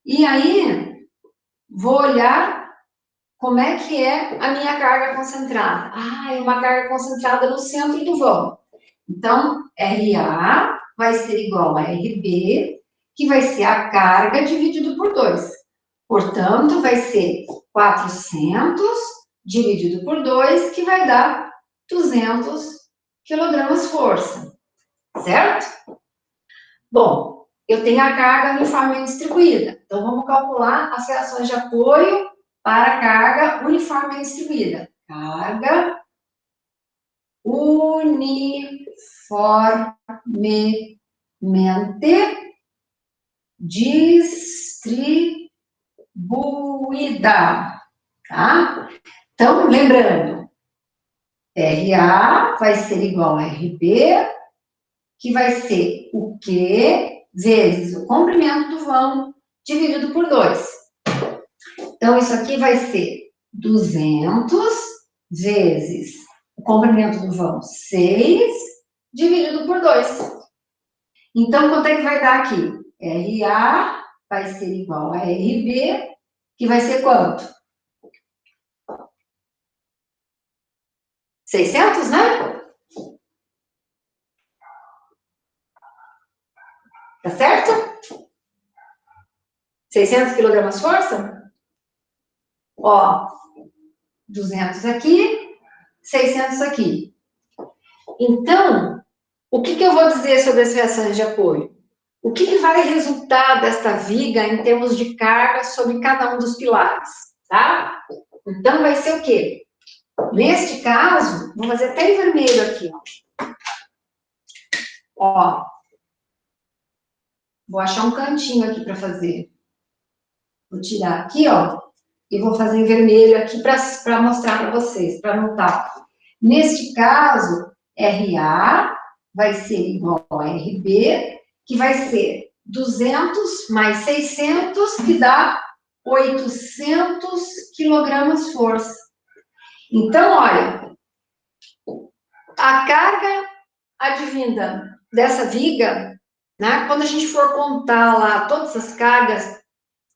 E aí, vou olhar como é que é a minha carga concentrada. Ah, é uma carga concentrada no centro do vão. Então, RA vai ser igual a RB, que vai ser a carga dividido por 2. Portanto, vai ser 400 dividido por 2, que vai dar 200 quilogramas força, certo? Bom, eu tenho a carga uniformemente distribuída. Então, vamos calcular as reações de apoio para a carga uniformemente distribuída. Carga uniformemente distribuída, tá? Então, lembrando, RA vai ser igual a RB, que vai ser o Q vezes o comprimento do vão dividido por 2. Então, isso aqui vai ser 200 vezes o comprimento do vão 6 dividido por 2. Então, quanto é que vai dar aqui? RA vai ser igual a RB, que vai ser quanto? 600, né? Tá certo? 600 quilogramas força? Ó, 200 aqui, 600 aqui. Então, o que eu vou dizer sobre as reações de apoio? O que vai resultar desta viga em termos de carga sobre cada um dos pilares, tá? Então, vai ser o quê? Neste caso, vou fazer até em vermelho aqui, ó. Vou achar um cantinho aqui para fazer. Vou tirar aqui, ó, e vou fazer em vermelho aqui para mostrar para vocês, para anotar. Neste caso, RA vai ser igual a RB, que vai ser 200 mais 600, que dá 800 quilogramas força. Então, olha, a carga advinda dessa viga, né, quando a gente for contar lá todas as cargas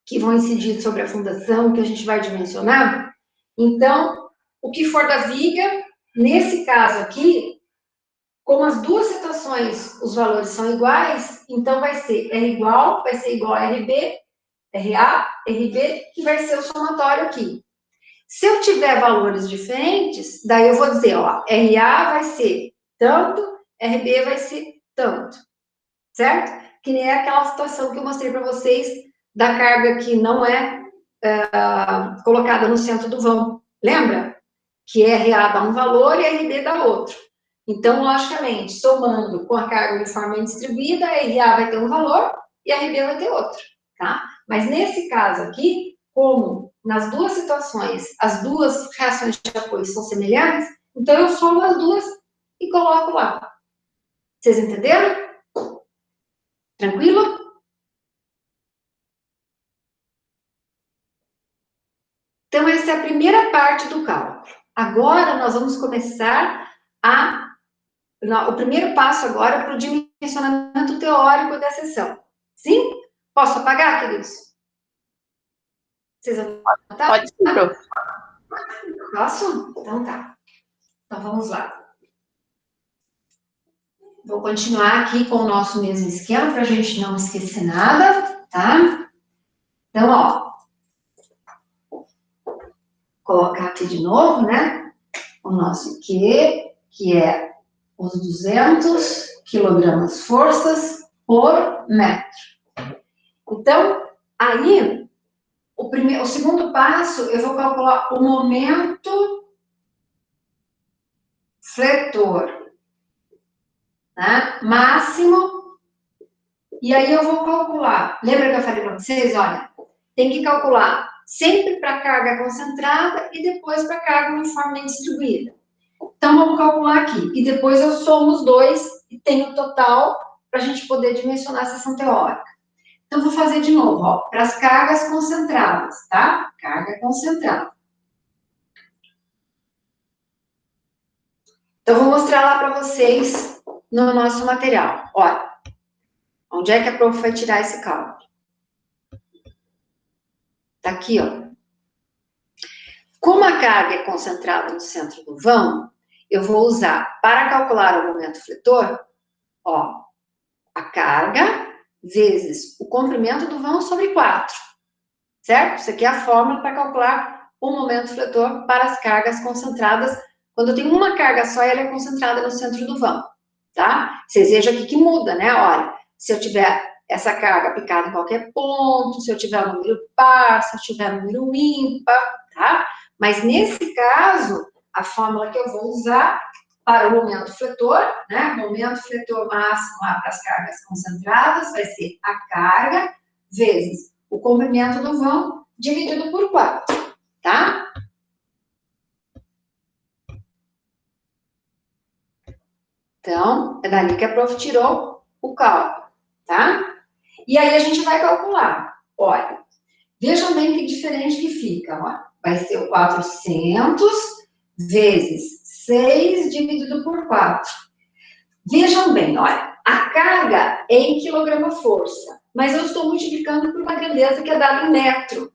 que vão incidir sobre a fundação, que a gente vai dimensionar, então, o que for da viga, nesse caso aqui, como as duas situações, os valores são iguais, então vai ser R igual, vai ser igual a RB, RA, RB, que vai ser o somatório aqui. Se eu tiver valores diferentes, daí eu vou dizer, ó, RA vai ser tanto, RB vai ser tanto, certo? Que nem aquela situação que eu mostrei para vocês da carga que não é colocada no centro do vão. Lembra? Que RA dá um valor e RB dá outro. Então, logicamente, somando com a carga uniformemente distribuída, a RA vai ter um valor e a RB vai ter outro, tá? Mas nesse caso aqui, como nas duas situações as duas reações de apoio são semelhantes, então eu somo as duas e coloco lá. Vocês entenderam? Tranquilo? Então, essa é a primeira parte do cálculo. Agora, nós vamos começar o primeiro passo agora para o dimensionamento teórico da seção. Sim? Posso apagar, queridos? Vocês anotaram? Pode sim, prof. Posso? Então tá. Então vamos lá. Vou continuar aqui com o nosso mesmo esquema para a gente não esquecer nada, tá? Então, ó. Vou colocar aqui de novo, né? O nosso Q, que é os 200 quilogramas forças por metro. Então, aí, o segundo passo, eu vou calcular o momento fletor, né? Máximo. E aí eu vou calcular. Lembra que eu falei para vocês? Olha, tem que calcular sempre para a carga concentrada e depois para a carga uniformemente distribuída. Então, vamos calcular aqui. E depois eu somo os dois e tenho o total para a gente poder dimensionar a seção teórica. Então, vou fazer de novo, ó, para as cargas concentradas, tá? Carga concentrada. Então, vou mostrar lá para vocês no nosso material. Olha, onde é que a prof vai tirar esse cálculo? Tá aqui, ó. Como a carga é concentrada no centro do vão, eu vou usar, para calcular o momento fletor, ó, a carga vezes o comprimento do vão sobre 4, certo? Isso aqui é a fórmula para calcular o momento fletor para as cargas concentradas. Quando eu tenho uma carga só, ela é concentrada no centro do vão, tá? Vocês vejam aqui que muda, né? Olha, se eu tiver essa carga aplicada em qualquer ponto, se eu tiver um número par, se eu tiver um número ímpar, tá? Mas nesse caso, a fórmula que eu vou usar para o momento fletor, né? Momento fletor máximo lá para as cargas concentradas vai ser a carga vezes o comprimento do vão dividido por 4, tá? Então, é dali que a prof tirou o cálculo, tá? E aí a gente vai calcular. Olha, vejam bem que diferente que fica, ó. Vai ser o 400 vezes 6 dividido por 4. Vejam bem, olha, a carga é em quilograma-força, mas eu estou multiplicando por uma grandeza que é dada em metro.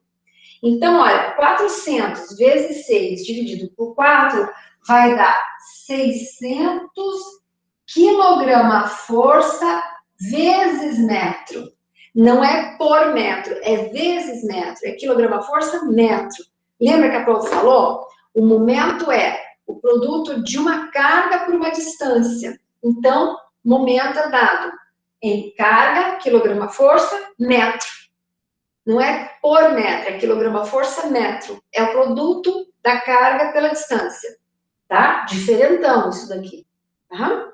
Então, olha, 400 vezes 6 dividido por 4 vai dar 600 quilograma-força vezes metro. Não é por metro, é vezes metro, é quilograma-força metro. Lembra que a prof falou? O momento é o produto de uma carga por uma distância. Então, momento é dado em carga, quilograma-força, metro. Não é por metro, é quilograma-força, metro. É o produto da carga pela distância, tá? Diferentão isso daqui, tá?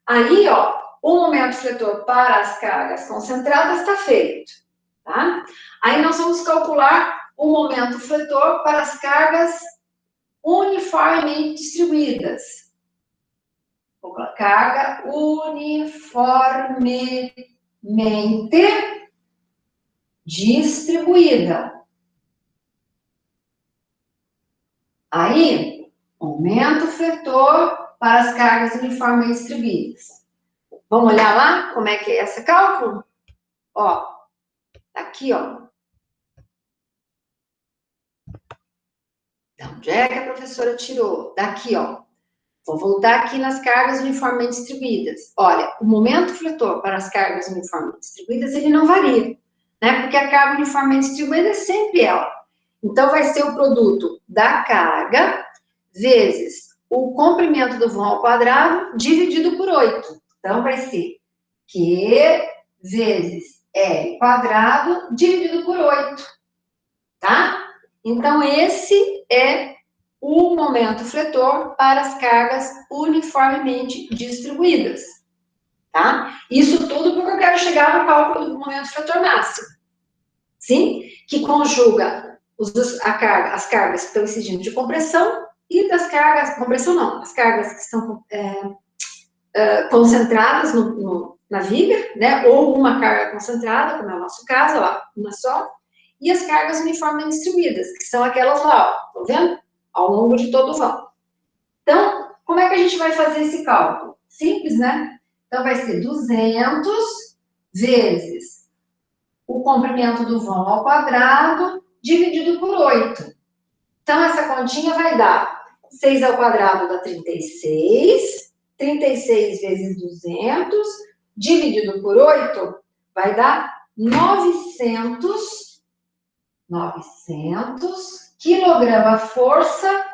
Aí, ó, o momento fletor para as cargas concentradas está feito, tá? Aí nós vamos calcular o momento fletor para as cargas uniformemente distribuídas. Carga uniformemente distribuída. Aí, momento fletor para as cargas uniformemente distribuídas. Vamos olhar lá como é que é esse cálculo? Ó, aqui, ó. De onde é que a professora tirou? Daqui, ó. Vou voltar aqui nas cargas uniformemente distribuídas. Olha, o momento fletor para as cargas uniformemente distribuídas, ele não varia, né? Porque a carga uniformemente distribuída é sempre ela. Então, vai ser o produto da carga vezes o comprimento do vão ao quadrado dividido por 8. Então, vai ser Q vezes L quadrado dividido por 8, tá? Então, esse é o momento fletor para as cargas uniformemente distribuídas, tá? Isso tudo porque eu quero chegar no cálculo do momento fletor máximo, sim? Que conjuga as cargas que estão incidindo de compressão e das cargas, compressão não, as cargas que estão concentradas na viga, né? Ou uma carga concentrada, como é o nosso caso, ó, uma só, e as cargas uniformemente distribuídas, que são aquelas lá, ó, tá vendo? Ao longo de todo o vão. Então, como é que a gente vai fazer esse cálculo? Simples, né? Então, vai ser 200 vezes o comprimento do vão ao quadrado dividido por 8. Então, essa continha vai dar 6 ao quadrado dá 36, 36 vezes 200, dividido por 8, vai dar 900 quilograma-força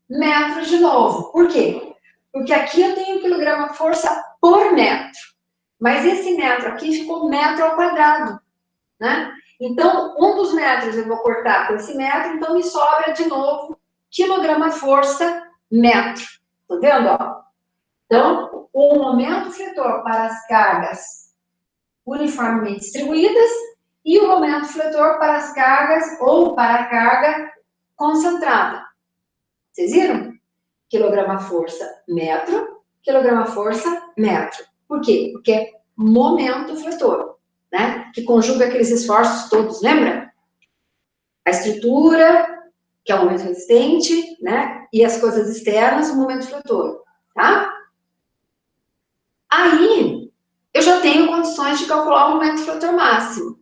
metros de novo. Por quê? Porque aqui eu tenho quilograma-força por metro. Mas esse metro aqui ficou metro ao quadrado, né? Então, um dos metros eu vou cortar com esse metro, então me sobra de novo quilograma-força metro. Tá vendo, ó? Então, o momento fletor para as cargas uniformemente distribuídas e o momento fletor para as cargas ou para a carga concentrada. Vocês viram? Quilograma-força metro, quilograma-força metro. Por quê? Porque é momento fletor, né? Que conjuga aqueles esforços todos, lembra? A estrutura, que é o momento resistente, né? E as coisas externas, o momento fletor, tá? Aí, eu já tenho condições de calcular o momento fletor máximo,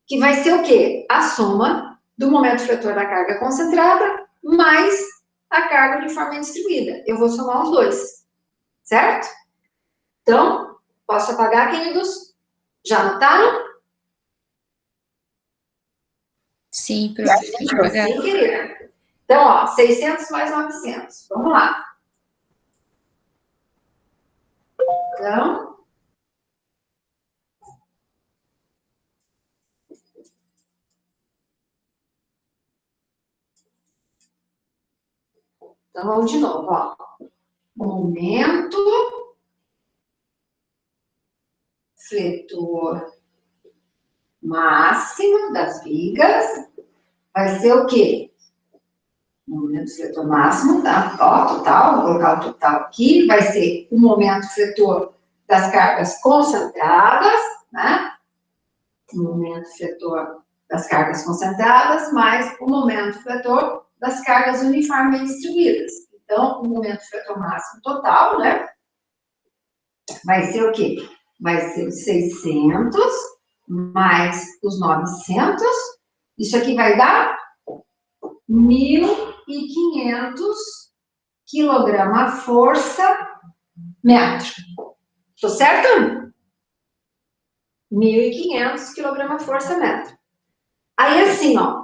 que vai ser o quê? A soma do momento fletor da carga concentrada mais a carga uniformemente distribuída. Eu vou somar os dois, certo? Então, posso apagar, queridos? Já anotaram? Sim, prof. Pode pagar. Sim, querida. Então, ó, 600 mais 900. Vamos lá. Então, vamos de novo, ó. Momento fletor máximo das vigas vai ser o quê? Momento fletor máximo, tá? Ó, total, vou colocar o total aqui, vai ser o momento fletor das cargas concentradas, né? O momento fletor das cargas concentradas, mais o momento fletor das cargas uniformemente distribuídas. Então, o momento fletor máximo total, né? Vai ser o quê? Vai ser os 600 mais os 900. Isso aqui vai dar 1.500 quilograma-força metro. Tô certo? 1.500 quilograma-força metro. Aí, assim, ó.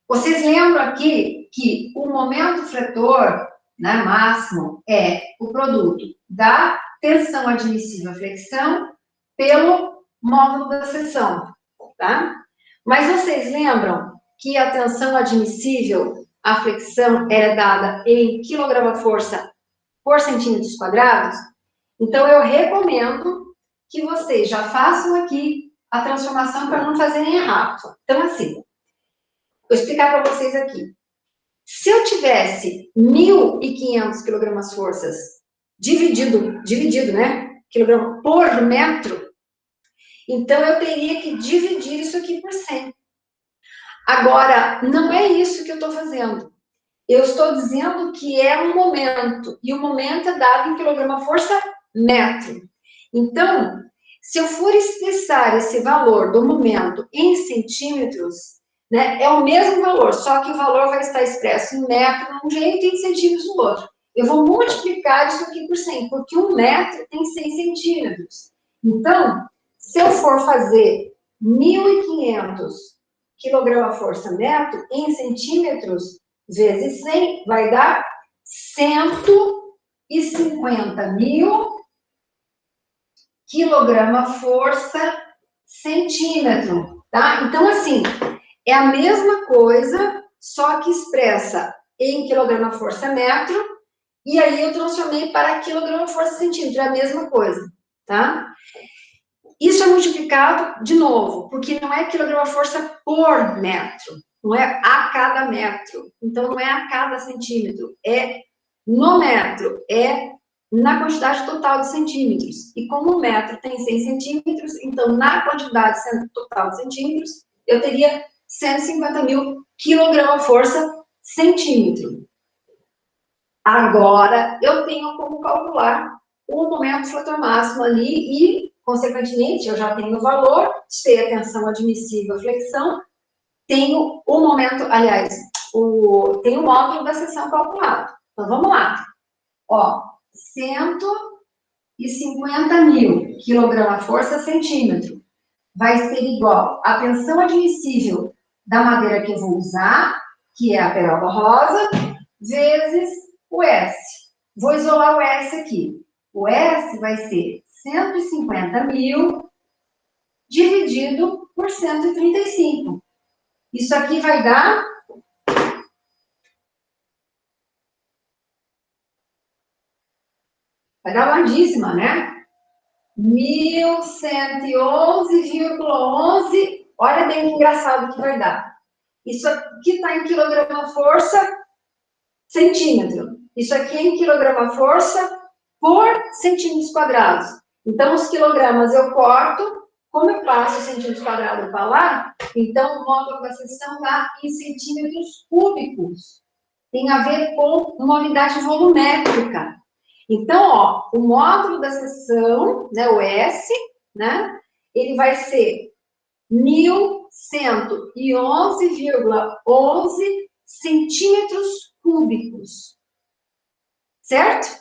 Vocês lembram aqui que o momento fletor, né, máximo é o produto da tensão admissível à flexão pelo módulo da seção, tá? Mas vocês lembram que a tensão admissível à flexão era dada em quilograma-força por centímetros quadrados? Então, eu recomendo que vocês já façam aqui a transformação para não fazerem errado. Então, assim, vou explicar para vocês aqui. Se eu tivesse 1.500 quilogramas-forças dividido, né? Quilograma por metro, então eu teria que dividir isso aqui por 100. Agora, não é isso que eu estou fazendo. Eu estou dizendo que é um momento, e o momento é dado em quilograma-força metro. Então, se eu for expressar esse valor do momento em centímetros, né, é o mesmo valor, só que o valor vai estar expresso em metro de um jeito e em centímetros do outro. Eu vou multiplicar isso aqui por 100, porque um metro tem 100 centímetros. Então, se eu for fazer 1.500 kgfm em centímetros vezes 100 vai dar 150.000 kgfm centímetro, tá? Então, assim, é a mesma coisa, só que expressa em kgfm, e aí eu transformei para kgfm centímetro, é a mesma coisa, tá? Isso é multiplicado, de novo, porque não é kgfm por metro, não é a cada metro, então não é a cada centímetro, é no metro, é na quantidade total de centímetros. E como o metro tem 100 centímetros, então na quantidade total de centímetros, eu teria 150.000 kgfm centímetro. Agora, eu tenho como calcular o momento fletor máximo ali e, consequentemente, eu já tenho o valor, sei a tensão admissível, a flexão, tenho o momento, aliás, tenho o módulo da seção calculado. Então, vamos lá. Ó, 150.000 kgfm centímetro vai ser igual à tensão admissível da madeira que eu vou usar, que é a peroba rosa, vezes o S. Vou isolar o S aqui. O S vai ser 150.000 dividido por 135. Isso aqui vai dar... Vai dar uma dízima, né? 1.111,11. Olha bem que engraçado que vai dar. Isso aqui está em quilograma-força centímetro. Isso aqui é em quilograma-força por centímetros quadrados. Então, os quilogramas eu corto. Como eu passo centímetros quadrados para lá, então o módulo da seção dá em centímetros cúbicos. Tem a ver com uma unidade volumétrica. Então, ó, o módulo da seção, né, o S, né, ele vai ser 1.111,11 centímetros cúbicos. Certo?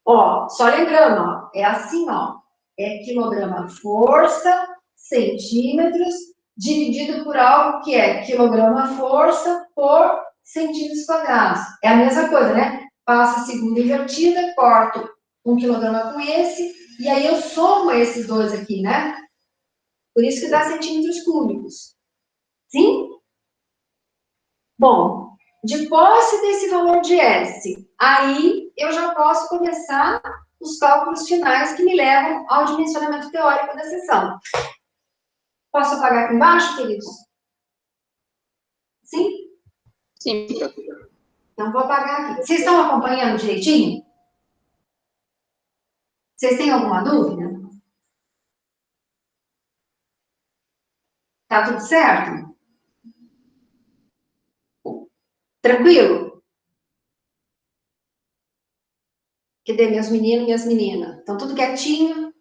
Ó, só lembrando, ó, é assim, ó, é quilograma-força, centímetros, dividido por algo que é quilograma-força por centímetros quadrados. É a mesma coisa, né? Passo a segunda invertida, corto 1 quilograma com esse, e aí eu somo esses dois aqui, né? Por isso que dá centímetros cúbicos. Sim? Bom, de posse desse valor de S, aí eu já posso começar os cálculos finais que me levam ao dimensionamento teórico da seção. Posso apagar aqui embaixo, queridos? Sim? Sim. Então, vou apagar aqui. Vocês estão acompanhando direitinho? Vocês têm alguma dúvida? Tá tudo certo? Tranquilo? Cadê meus meninos e minhas meninas? Estão tudo quietinho?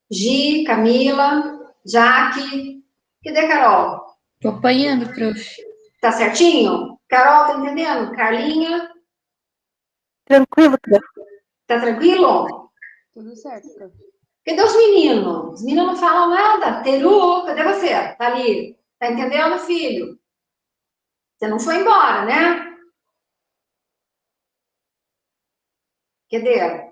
Gi, Camila, Jaque. Cadê Carol? Tô apanhando, prof. Tá certinho? Carol, tá entendendo? Carlinha? Tranquilo, prof. Tá tranquilo? Tudo certo, prof. Cadê os meninos? Os meninos não falam nada. Teru, cadê você? Tá ali. Tá entendendo, filho? Você não foi embora, né? Cadê?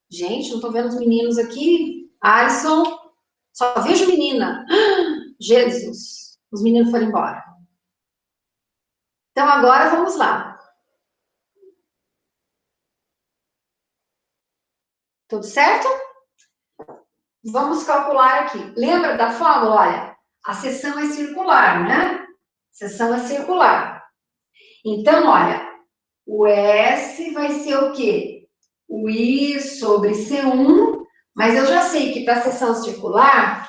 Gente, não tô vendo os meninos aqui. Alisson, só vejo menina. Jesus, os meninos foram embora. Então, agora vamos lá. Tudo certo? Vamos calcular aqui. Lembra da fórmula? Olha, a seção é circular, né? Seção é circular. Então, olha, o S vai ser o quê? O I sobre C1, mas eu já sei que para a seção circular,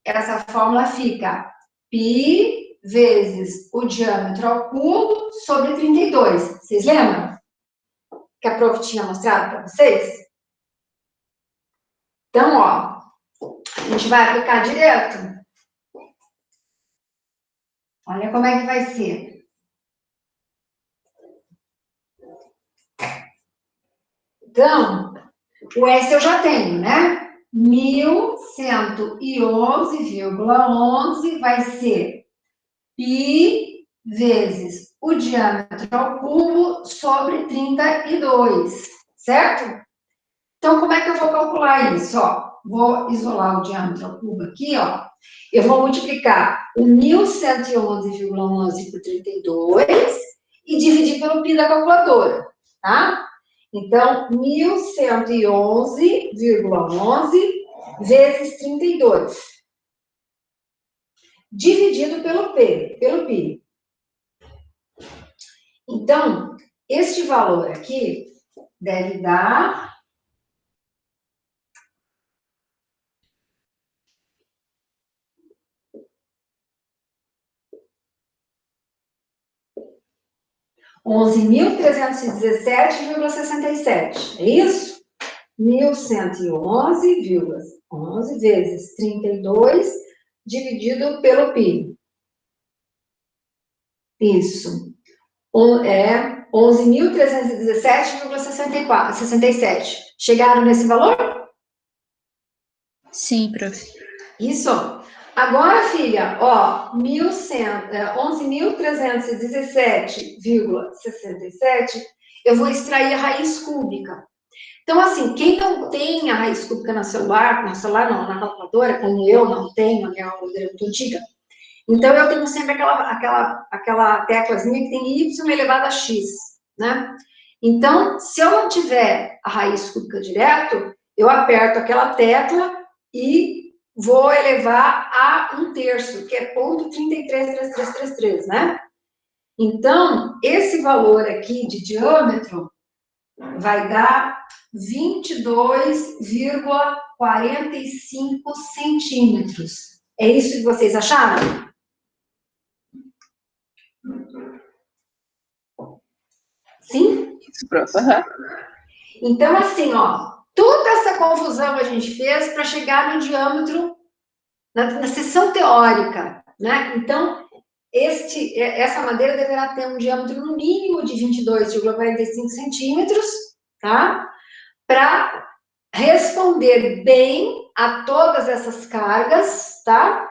essa fórmula fica π vezes o diâmetro ao cubo sobre 32. Vocês lembram? Que a prof tinha mostrado para vocês? Então, ó, a gente vai aplicar direto. Olha como é que vai ser. Então, o S eu já tenho, né? 1111,11 vai ser π vezes o diâmetro ao cubo sobre 32, certo? Então, como é que eu vou calcular isso? Ó, vou isolar o diâmetro ao cubo aqui, ó. Eu vou multiplicar o 1111,11 por 32 e dividir pelo π da calculadora, tá? Então, 1111,11 vezes 32. Dividido pelo π. Então, este valor aqui deve dar 11.317,67, é isso? 1.111,11 vezes 32 dividido pelo π. Isso. É 11.317,67. Chegaram nesse valor? Sim, prof. Isso. Agora, filha, ó, 11.317,67, eu vou extrair a raiz cúbica. Então, assim, quem não tem a raiz cúbica no celular não, na calculadora, como eu não tenho, a minha calculadora é muito antiga, então eu tenho sempre aquela teclazinha que tem y elevado a x, né? Então, se eu não tiver a raiz cúbica direto, eu aperto aquela tecla e vou elevar a 1/3, que é 0,333333, né? Então, esse valor aqui de diâmetro vai dar 22,45 centímetros. É isso que vocês acharam? Sim? Isso, prof. Uhum. Então, assim, ó, toda essa confusão a gente fez para chegar no diâmetro na seção teórica, né? Então, essa madeira deverá ter um diâmetro no mínimo de 22,45 centímetros, tá? Para responder bem a todas essas cargas, tá?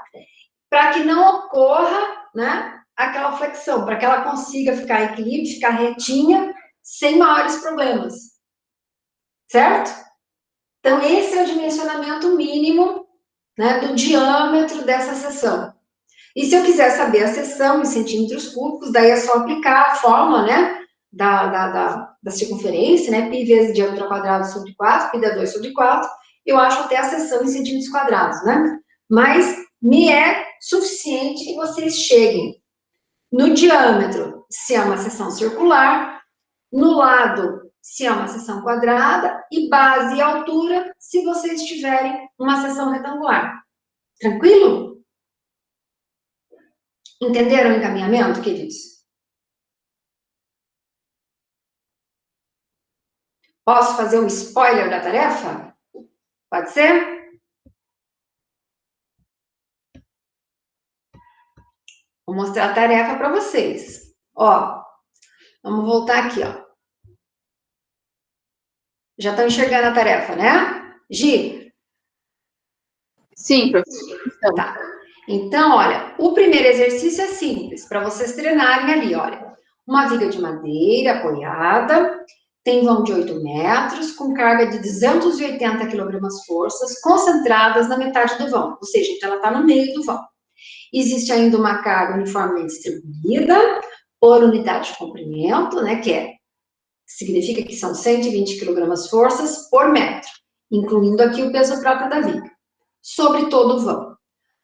Para que não ocorra, né, aquela flexão, para que ela consiga ficar em equilíbrio, ficar retinha, sem maiores problemas. Certo? Então, esse é o dimensionamento mínimo, né, do diâmetro dessa seção. E se eu quiser saber a seção em centímetros cúbicos, daí é só aplicar a fórmula, né, da circunferência, né, π vezes diâmetro ao quadrado sobre 4, π dá 2 sobre 4, eu acho até a seção em centímetros quadrados, né? Mas me é suficiente que vocês cheguem no diâmetro, se é uma seção circular, no lado, se é uma seção quadrada, e base e altura, se vocês tiverem uma seção retangular. Tranquilo? Entenderam o encaminhamento, queridos? Posso fazer um spoiler da tarefa? Pode ser? Vou mostrar a tarefa para vocês. Ó, vamos voltar aqui, ó. Já estão enxergando a tarefa, né? Gi? Sim, prof. Então, Tá. Então, olha, o primeiro exercício é simples, para vocês treinarem ali, olha. Uma viga de madeira apoiada, tem vão de 8 metros, com carga de 280 kgf concentradas na metade do vão, ou seja, então ela está no meio do vão. Existe ainda uma carga uniformemente distribuída por unidade de comprimento, né, significa que são 120 kgf por metro, incluindo aqui o peso próprio da viga, sobre todo o vão.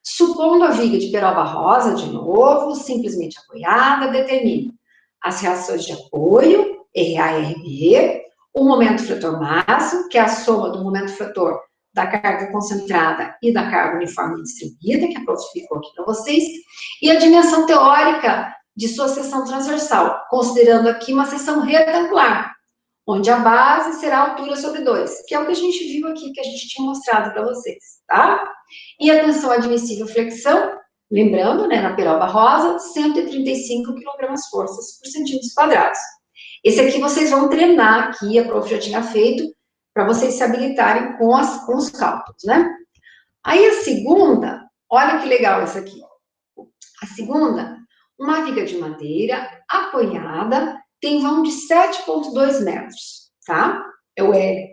Supondo a viga de peroba rosa, de novo, simplesmente apoiada, determine as reações de apoio, RA e RB, o momento fretor máximo, que é a soma do momento fretor da carga concentrada e da carga uniforme distribuída, que a prof explicou aqui para vocês, e a dimensão teórica de sua seção transversal, considerando aqui uma seção retangular, onde a base será a altura sobre 2, que é o que a gente viu aqui, que a gente tinha mostrado para vocês, tá? E a tensão admissível flexão, lembrando, né, na peroba rosa, 135 kgf por centímetros quadrados. Esse aqui vocês vão treinar aqui, a prof já tinha feito, para vocês se habilitarem com os cálculos, né? Aí a segunda, olha que legal essa aqui. A segunda, uma viga de madeira apoiada, tem vão de 7,2 metros, tá? É o L.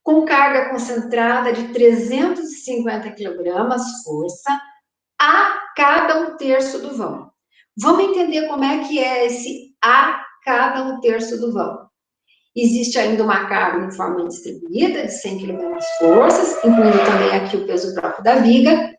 Com carga concentrada de 350 quilogramas, força, a cada 1/3 do vão. Vamos entender como é que é esse a cada 1/3 do vão. Existe ainda uma carga uniforme distribuída de 100 kg forças, incluindo também aqui o peso próprio da viga,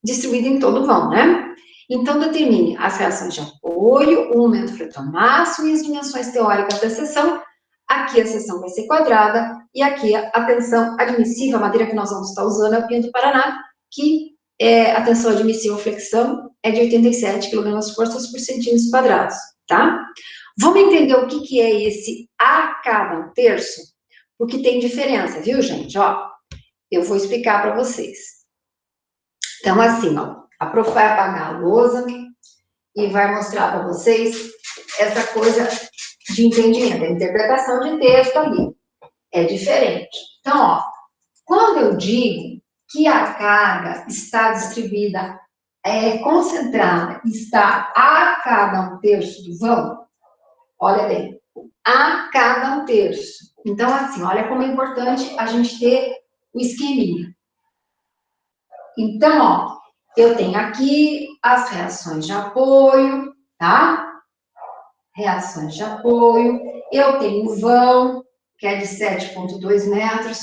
distribuída em todo o vão, né? Então, determine as reações de apoio, o momento fletor máximo e as dimensões teóricas da seção. Aqui a seção vai ser quadrada e aqui a tensão admissível, a madeira que nós vamos estar usando é o pinho do Paraná, que a tensão admissível flexão é de 87 kg forças por centímetros quadrados, tá? Vamos entender o que é esse a cada 1/3? Porque tem diferença, viu, gente? Ó, eu vou explicar para vocês. Então, assim, ó, a prof vai apagar a lousa e vai mostrar para vocês essa coisa de entendimento, a interpretação de texto ali. É diferente. Então, ó, quando eu digo que a carga está distribuída, concentrada, está a cada 1/3 do vão, olha bem, a cada 1/3. Então, assim, olha como é importante a gente ter o esqueminha. Então, ó, eu tenho aqui as reações de apoio, tá? Reações de apoio. Eu tenho o vão, que é de 7,2 metros.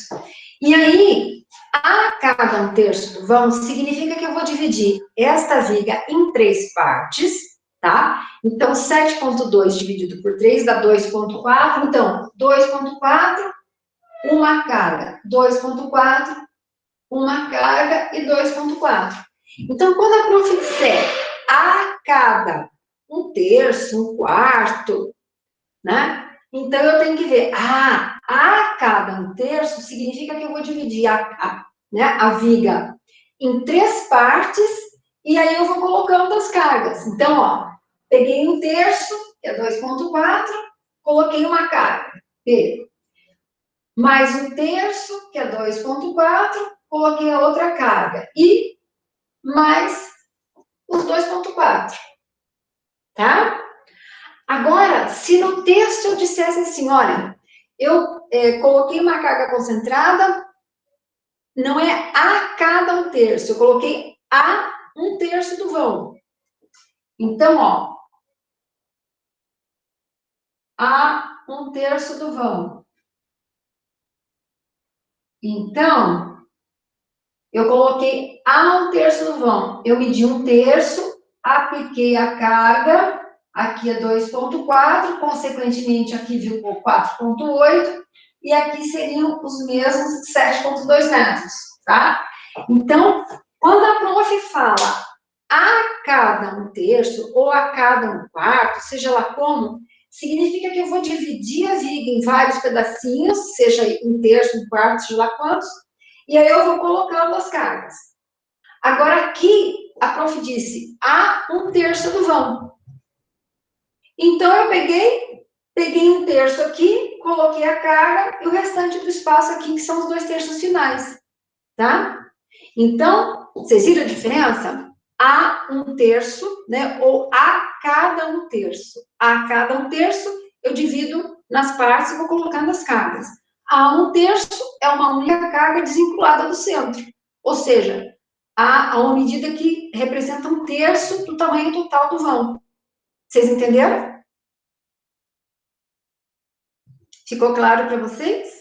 E aí, a cada 1/3 do vão significa que eu vou dividir esta viga em 3 partes, tá? Então, 7,2 dividido por 3 dá 2,4. Então, 2,4, uma carga. 2,4, uma carga e 2,4. Então, quando a prof disser a cada 1/3, 1/4, né? Então, eu tenho que ver, a cada 1/3 significa que eu vou dividir a viga em 3 partes e aí eu vou colocando as cargas. Então, ó, peguei 1/3, que é 2,4, coloquei uma carga, P. Mais 1/3, que é 2,4, coloquei a outra carga. E mais os 2,4, tá? Agora, se no texto eu dissesse assim, olha, eu coloquei uma carga concentrada, não é a cada 1/3, eu coloquei a 1/3 do vão. Então, ó, a 1/3 do vão. Então, eu coloquei a 1/3 do vão. Eu medi 1/3, apliquei a carga, aqui é 2,4, consequentemente aqui ficou 4,8, e aqui seriam os mesmos 7,2 metros, tá? Então, quando a prof fala a cada 1/3 ou a cada 1/4, seja lá como, significa que eu vou dividir a viga em vários pedacinhos, seja 1/3, 1/4, seja lá quantos, e aí eu vou colocando as cargas. Agora, aqui, a prof disse a 1/3 do vão. Então, eu peguei 1/3 aqui, coloquei a carga e o restante do espaço aqui, que são os 2/3 finais, tá? Então, vocês viram a diferença? A 1/3, né? Ou a cada 1/3. A cada 1/3, eu divido nas partes e vou colocando as cargas. A 1/3 é uma única carga desvinculada do centro. Ou seja, há uma medida que representa 1/3 do tamanho total do vão. Vocês entenderam? Ficou claro para vocês?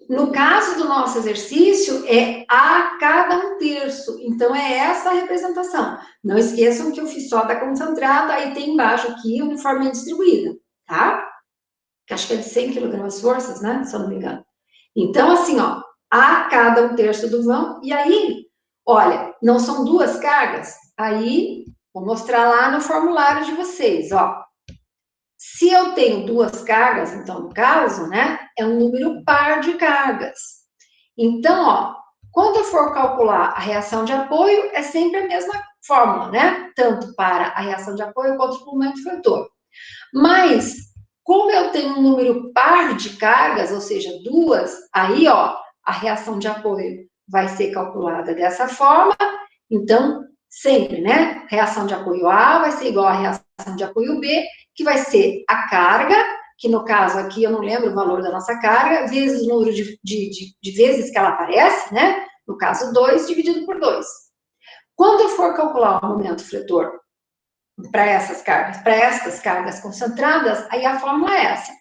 No caso do nosso exercício, é a cada 1/3. Então, é essa a representação. Não esqueçam que eu fiz só da concentrada, aí tem embaixo aqui uniforme distribuída, tá? Que acho que é de 100 kg forças, né? Se eu não me engano. Então, assim, ó, a cada 1/3 do vão. E aí, olha, não são duas cargas? Aí, vou mostrar lá no formulário de vocês, ó. Se eu tenho duas cargas, então, no caso, né, é um número par de cargas. Então, ó, quando eu for calcular a reação de apoio, é sempre a mesma fórmula, né? Tanto para a reação de apoio quanto para o momento fletor. Mas, Como eu tenho um número par de cargas, ou seja, 2, aí, ó, a reação de apoio vai ser calculada dessa forma. Então, sempre, né? Reação de apoio A vai ser igual à reação de apoio B, que vai ser a carga, que no caso aqui eu não lembro o valor da nossa carga, vezes o número de vezes que ela aparece, né? No caso, 2 dividido por 2. Quando eu for calcular o momento fletor para essas cargas concentradas, aí a fórmula é essa,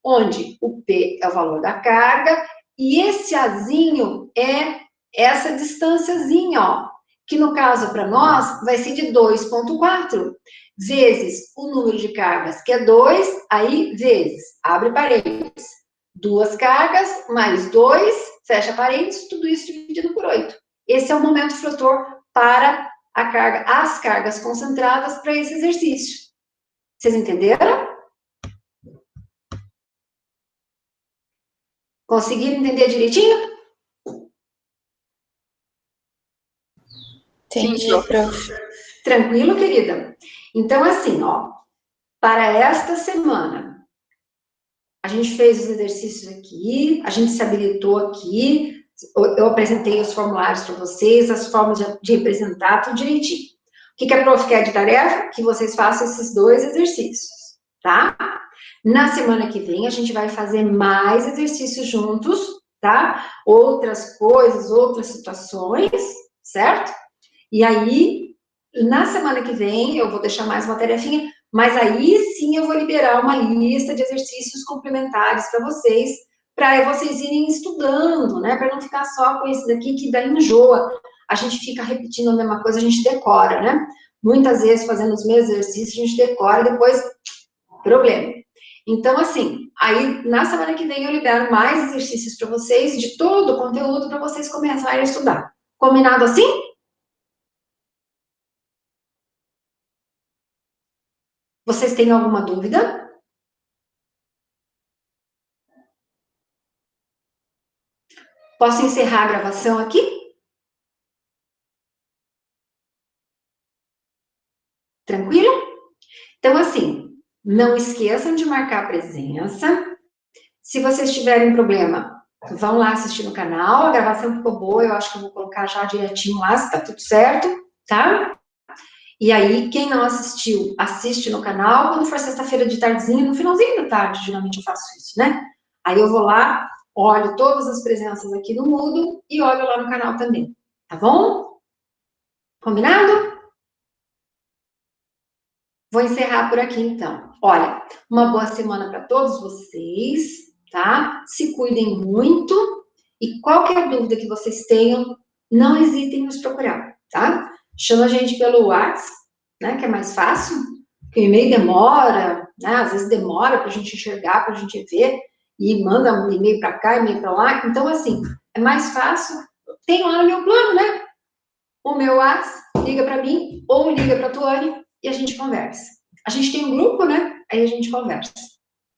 onde o P é o valor da carga, e esse Azinho é essa distânciazinha, ó, que no caso para nós vai ser de 2,4, vezes o número de cargas, que é 2, aí vezes, abre parênteses, 2 cargas, mais 2, fecha parênteses, tudo isso dividido por 8. Esse é o momento fletor para a carga, as cargas concentradas para esse exercício. Vocês entenderam? Conseguiram entender direitinho? Entendi, prof. Tranquilo, querida? Então, assim, ó, para esta semana, a gente fez os exercícios aqui, a gente se habilitou aqui, eu apresentei os formulários para vocês, as formas de representar, tudo direitinho. O que a prof quer de tarefa? Que vocês façam esses 2 exercícios, tá? Na semana que vem, a gente vai fazer mais exercícios juntos, tá? Outras coisas, outras situações, certo? E aí, na semana que vem, eu vou deixar mais uma tarefinha, mas aí sim eu vou liberar uma lista de exercícios complementares para vocês irem estudando, né? Para não ficar só com esse daqui que daí enjoa. A gente fica repetindo a mesma coisa, a gente decora, né? Muitas vezes fazendo os mesmos exercícios, a gente decora e depois, problema. Então, assim, aí na semana que vem eu libero mais exercícios para vocês, de todo o conteúdo, para vocês começarem a estudar. Combinado assim? Vocês têm alguma dúvida? Posso encerrar a gravação aqui? Tranquilo? Então, assim, não esqueçam de marcar a presença. Se vocês tiverem problema, vão lá assistir no canal. A gravação ficou boa, eu acho que eu vou colocar já direitinho lá, se tá tudo certo, tá? E aí, quem não assistiu, assiste no canal. Quando for sexta-feira de tardezinha, no finalzinho da tarde, geralmente eu faço isso, né? Aí eu vou lá, olho todas as presenças aqui no Moodle e olho lá no canal também, tá bom? Combinado? Vou encerrar por aqui, então. Olha, uma boa semana para todos vocês, tá? Se cuidem muito e qualquer dúvida que vocês tenham, não hesitem em nos procurar, tá? Chama a gente pelo WhatsApp, né, que é mais fácil, porque o e-mail demora, né? Às vezes demora para a gente enxergar, para a gente ver, e manda um e-mail para cá, e-mail para lá. Então, assim, é mais fácil. Tem lá no meu plano, né? O meu WhatsApp, liga para mim ou liga para a Tuane e a gente conversa. A gente tem um grupo, né? Aí a gente conversa.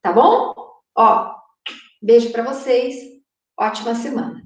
Tá bom? Ó, beijo para vocês. Ótima semana.